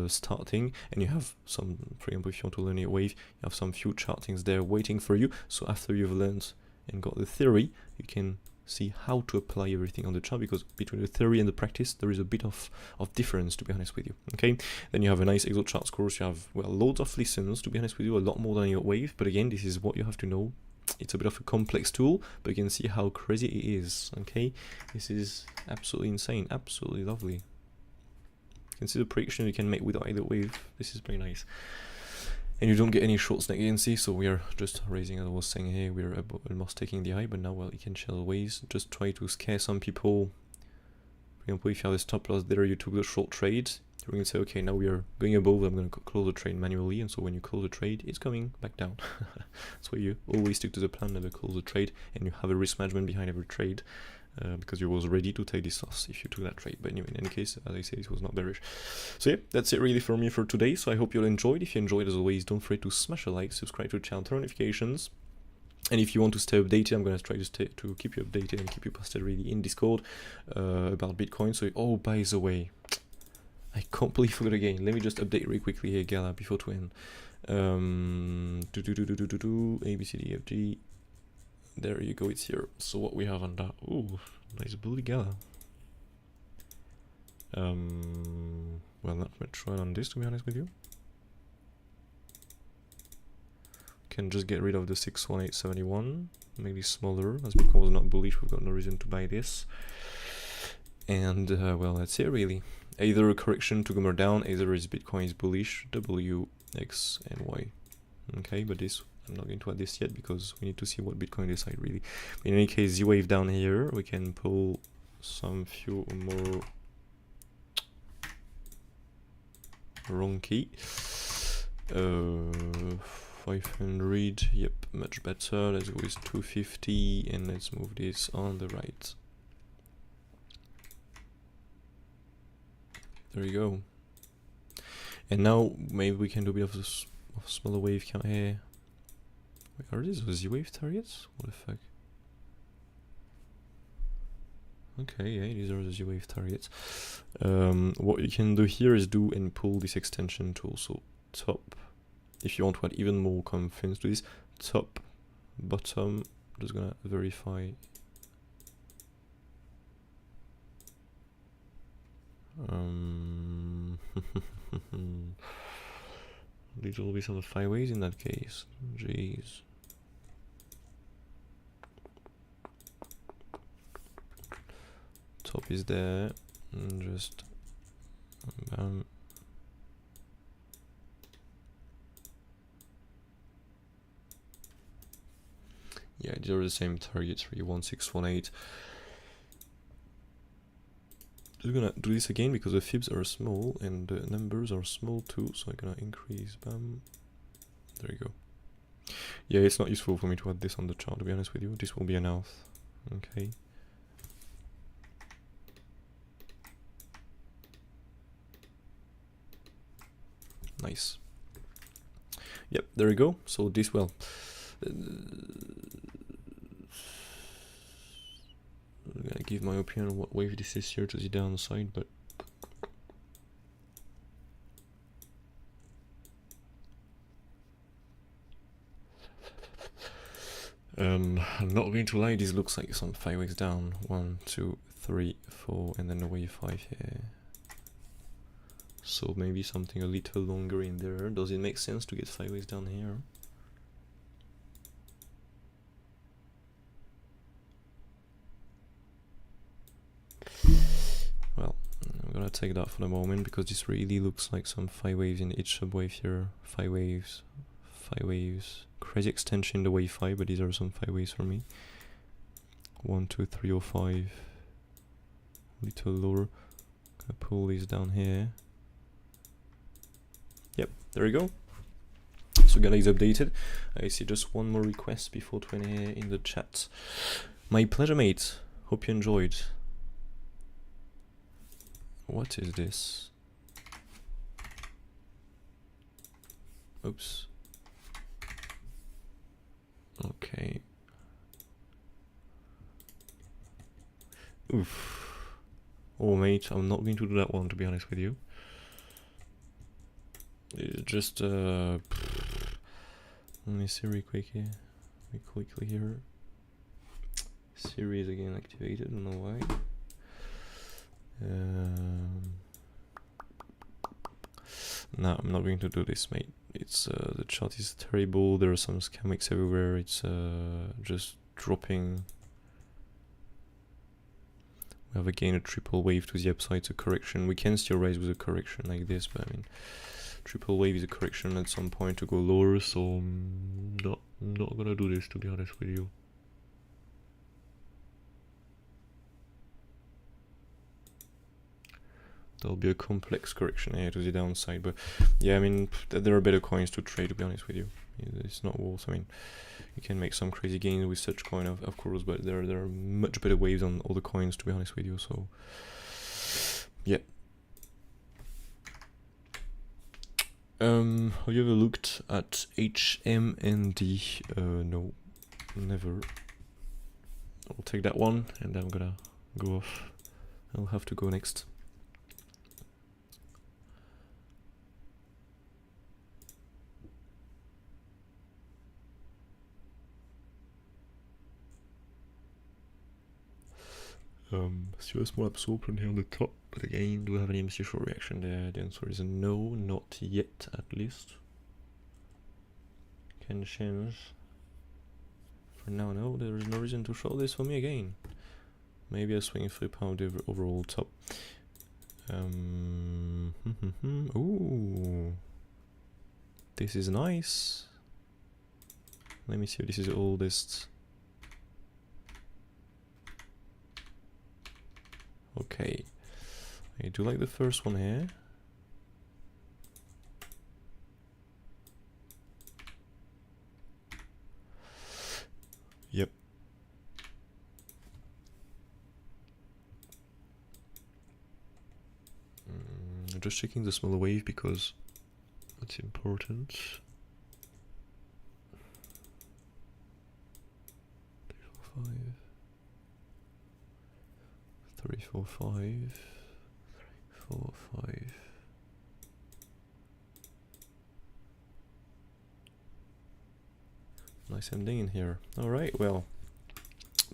starting, and you have some, for example, if you want to learn your wave, you have some few chartings there waiting for you. So after you've learned and got the theory, you can see how to apply everything on the chart, because between the theory and the practice there is a bit of difference, to be honest with you. Okay, then you have a nice ExoCharts course. You have, well, loads of lessons, to be honest with you, a lot more than your wave, but again, this is what you have to know. It's a bit of a complex tool, but you can see how crazy it is. Okay, this is absolutely insane, absolutely lovely. You can see the prediction you can make with either wave. This is very nice. And you don't get any shorts like you can see, so we are just raising, as I was saying here, we're almost taking the high, but now, well, you can shell ways, just try to scare some people. For example, if you have a stop loss there, you took the short trade, you're going to say, okay, now we are going above, I'm going to close the trade manually, and so when you close the trade, it's coming back down. That's why you always stick to the plan, never close the trade, and you have a risk management behind every trade. Because you was ready to take this loss if you took that trade. But anyway, in any case, as I said, it was not bearish. So yeah, that's it really for me for today. So I hope you'll enjoyed. If you enjoyed, as always, don't forget to smash a like, subscribe to the channel, turn on notifications. And if you want to stay updated, I'm going to try to keep you updated and keep you posted really in Discord about Bitcoin. So, oh, by the way, I completely forgot again. Let me just update really quickly here, GALA, before to end. A, B, C, D, F, G. There you go, it's here. So what we have on that, ooh, nice blue GALA. Well, not much right on this, to be honest with you. Can just get rid of the 61871, make this smaller, as Bitcoin was not bullish, we've got no reason to buy this. And well, that's it really. Either a correction to go more down, either is Bitcoin is bullish, W, X, and Y. Okay, but this, I'm not going to add this yet because we need to see what Bitcoin decide really. In any case, Z wave down here, we can pull some few more wrong key. 500, yep, much better. Let's go with 250 and let's move this on the right. There you go. And now maybe we can do a bit of a smaller wave count here. Wait, are these Z wave targets? What the fuck? Okay, yeah, these are the Z-wave targets. What you can do here is do and pull this extension to also top. If you want to add even more confidence to this, top, bottom, just gonna verify. These will be some 5 ways in that case. Jeez. Top is there, and just bam. Yeah, these are the same targets, 31618. Just gonna do this again because the fibs are small and the numbers are small too, so I'm gonna increase, bam. There you go. Yeah, it's not useful for me to add this on the chart, to be honest with you. This will be enough. Okay. Nice. Yep, there we go. So this, well, I'm gonna give my opinion on what wave this is here to the downside, but I'm not going to lie, this looks like some 5 waves down. 1, 2, 3, 4, and then a wave 5 here. So maybe something a little longer in there. Does it make sense to get 5 waves down here? Well, I'm gonna take that for the moment because this really looks like some 5 waves in each subwave here. 5 waves, 5 waves. Crazy extension in the wave 5, but these are some 5 waves for me. 1, 2, 3, or 5. A little lower. Gonna pull these down here. Yep, there we go. So GALA is updated. I see just one more request before 20 in the chat. My pleasure, mate. Hope you enjoyed. What is this? Oops. Okay. Oof. Oh, mate, I'm not going to do that one, to be honest with you. It's just let me see really quickly here. Series again activated, I don't know why. No, I'm not going to do this, mate. It's the chart is terrible. There are some scamics everywhere. It's just dropping. We have again a triple wave to the upside. It's a correction. We can still raise with a correction like this, but I mean, triple wave is a correction at some point to go lower. So I'm not gonna do this, to be honest with you. There'll be a complex correction here to the downside, but yeah, I mean, there are better coins to trade, to be honest with you. It's not worth, I mean, you can make some crazy gains with such coin, of course, but there are much better waves on other coins, to be honest with you, so yeah. Have you ever looked at HMND? No, never. I'll take that one, and I'm gonna go off. I'll have to go next. Still a small absorption here on the top, but again, do we have any MC short reaction there? The answer is no, not yet at least. Can change. For now, no, there is no reason to show this for me again. Maybe a swing £3 overall top. Ooh, this is nice. Let me see if this is the oldest. Okay, I do like the first one here. Yep. Just checking the smaller wave because that's important. 3, 4, 5. 3, 4, 5. 3, 4, 5. Nice ending in here. Alright, well,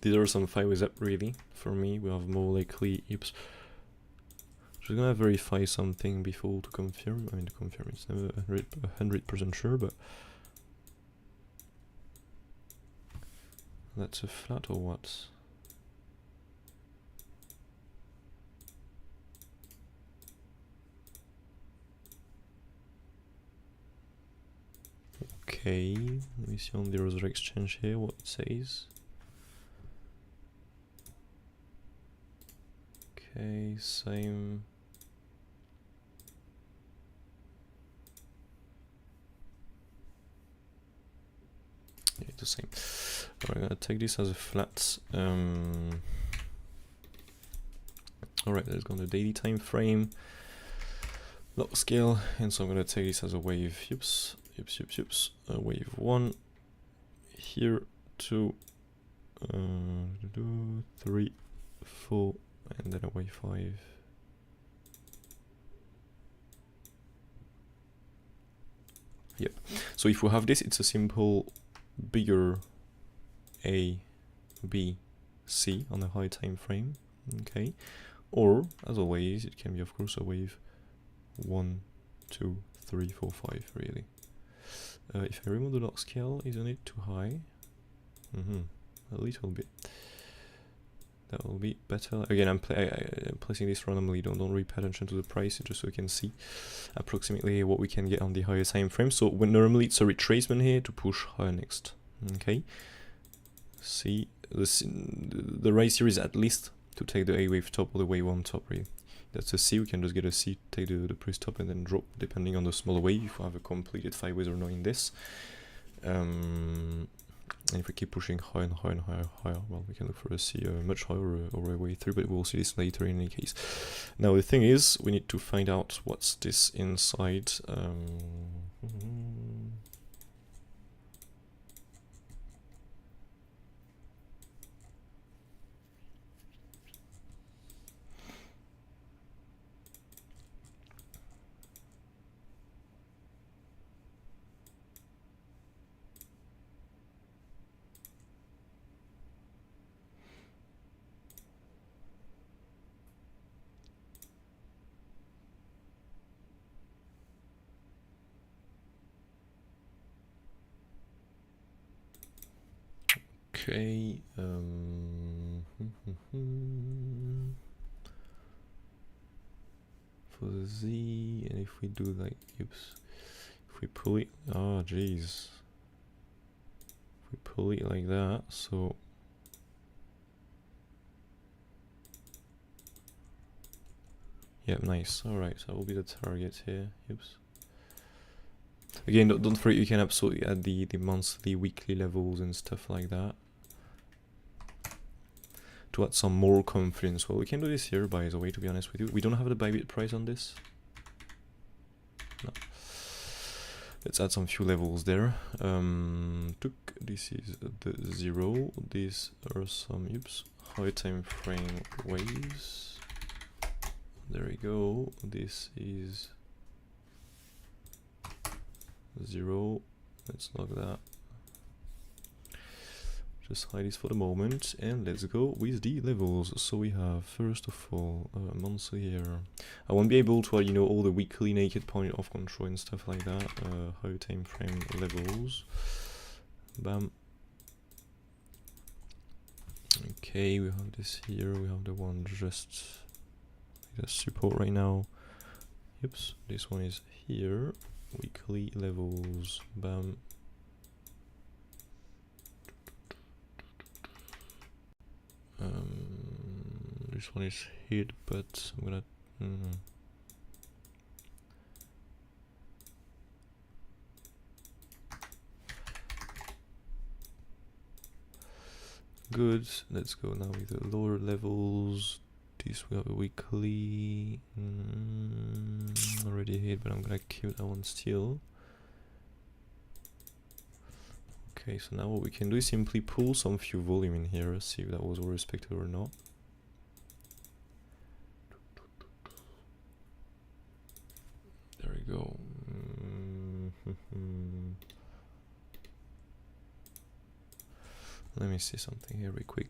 these are some 5 ways up really. For me, we have more likely, oops. Just gonna verify something before to confirm. I mean, to confirm, it's never 100% sure, but that's a flat or what? Okay, let me see on the other exchange here what it says. Okay, same. Yeah, it's the same. Alright, I'm gonna take this as a flat. Alright, let's go on the daily time frame. Log scale, and so I'm gonna take this as a wave. Oops. Wave 1 here, 2, 3, 4, and then a wave 5. Yep. So if we have this, it's a simple bigger A, B, C on a high time frame. Okay. Or as always, it can be of course a wave 1, 2, 3, 4, 5 really. If I remove the log scale, isn't it too high? A little bit. That will be better. Again, I'm placing this randomly. Don't really pay attention to the price, just so you can see approximately what we can get on the higher time frame. So when normally it's a retracement here to push higher next. Okay. See, the race here is at least to take the A wave top or the wave 1 top really. That's a C, we can just get a C, take the pre-stop and then drop depending on the smaller wave if we have a completed 5 ways or not in this. And if we keep pushing higher and higher and higher, well, we can look for a C much higher or a way through, but we'll see this later in any case. Now the thing is, we need to find out what's this inside. Okay, for Z, and if we do like, oops, if we pull it, oh jeez, if we pull it like that, so yep, nice. Alright, so that will be the target here. Oops. Again, don't forget you can absolutely add the monthly, weekly levels and stuff like that to add some more confidence. Well, we can do this here, by the way, to be honest with you. We don't have the buy bid price on this. No. Let's add some few levels there. This is the 0. These are some, oops, high time frame waves. There we go. This is 0. Let's log that. Just hide this for the moment, and let's go with the levels. So we have, first of all, monthly here. I won't be able to, you know, all the weekly naked point of control and stuff like that. High time frame levels. Bam. Okay, we have this here. We have the one just support right now. Oops, this one is here. Weekly levels. Bam. This one is hit, but I'm gonna good. Let's go now with the lower levels. This we have a weekly already hit, but I'm gonna keep that one still. Okay, so now what we can do is simply pull some few volume in here, see if that was well respected or not. go. Let me see something here real quick.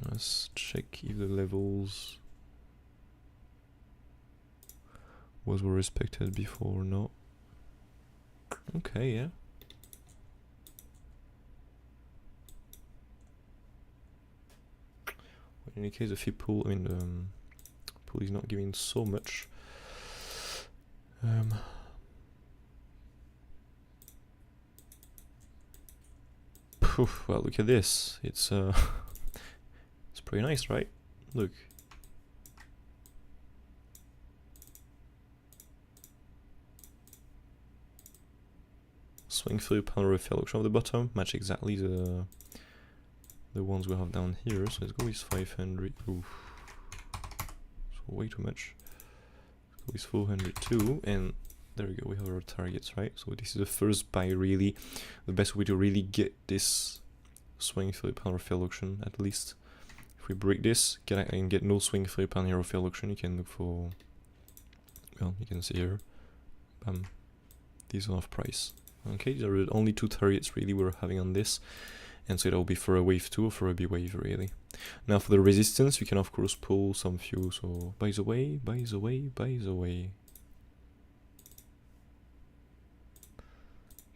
Let's check if the levels were respected before or not. Okay, yeah. In any case, the fee pool, I mean, the pool is not giving so much. Well, look at this. It's it's pretty nice, right? Look. Swing through panel reflection on the bottom, match exactly the ones we have down here. So let's go with 500. Oof. So way too much. Let's go with 402, and there we go. We have our targets, right? So this is the first buy, really. The best way to really get this swing through panel fail auction, at least. If we break this, and get no swing through panel fail auction, you can look for. Well, you can see here. These are off price. Okay, there are only two targets really we're having on this, and so it'll be for a wave 2 or for a B wave really. Now for the resistance, we can of course pull some few. So by the way,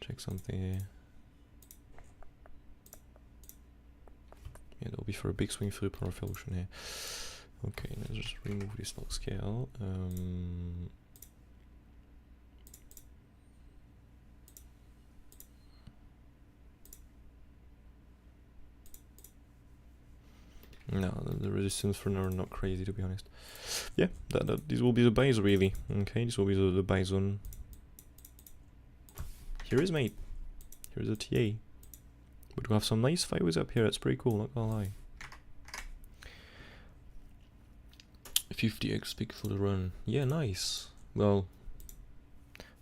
check something here. Yeah, that'll be for a big swing through power function here. Okay, let's just remove this log scale. No, the resistance for now are not crazy, to be honest. Yeah, this will be the buys really. Okay, this will be the buy zone. Here is mate. Here's a TA. But we have some nice fibers up here. That's pretty cool, not gonna lie. 50x pick for the run. Yeah, nice. Well,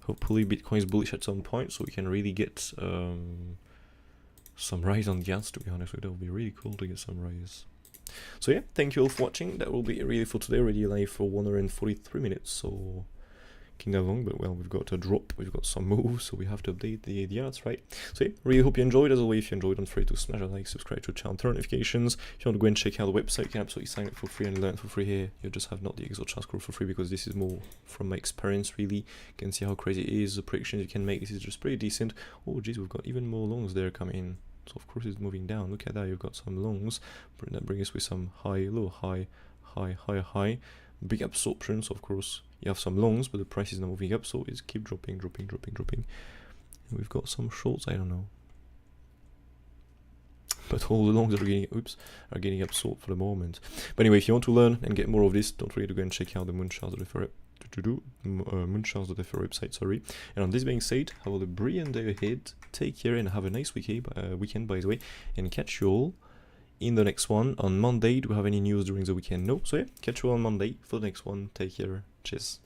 hopefully Bitcoin is bullish at some point, so we can really get some rise on the Alts. To be honest, that would be really cool to get some rise. So yeah, thank you all for watching. That will be really for today. Already live for 1 hour and 43 minutes, so kind of long, but well, we've got a drop, we've got some moves, so we have to update the Alts, right? So yeah, really hope you enjoyed. As always, if you enjoyed, don't forget to smash a like, subscribe to the channel, turn on notifications. If you want to go and check out the website, you can absolutely sign up for free and learn for free here. You just have not the exo chance for free, because this is more from my experience really. You can see how crazy it is, the predictions you can make. This is just pretty decent. Oh geez, we've got even more longs there coming in. So of course it's moving down. Look at that, you've got some longs that bring us with some high, low, high, high, high, high, big absorption. So of course you have some longs, but the price is not moving up, so it's keep dropping, dropping, dropping, dropping. And we've got some shorts, I don't know. But all the longs are getting absorbed for the moment. But anyway, if you want to learn and get more of this, don't forget to go and check out the MOONCHARTS.fr MOONCHARTS.fr website, sorry. And on this being said, have a brilliant day ahead. Take care and have a nice weekend, by the way. And catch you all in the next one on Monday. Do we have any news during the weekend? No. So yeah, catch you all on Monday for the next one. Take care. Cheers.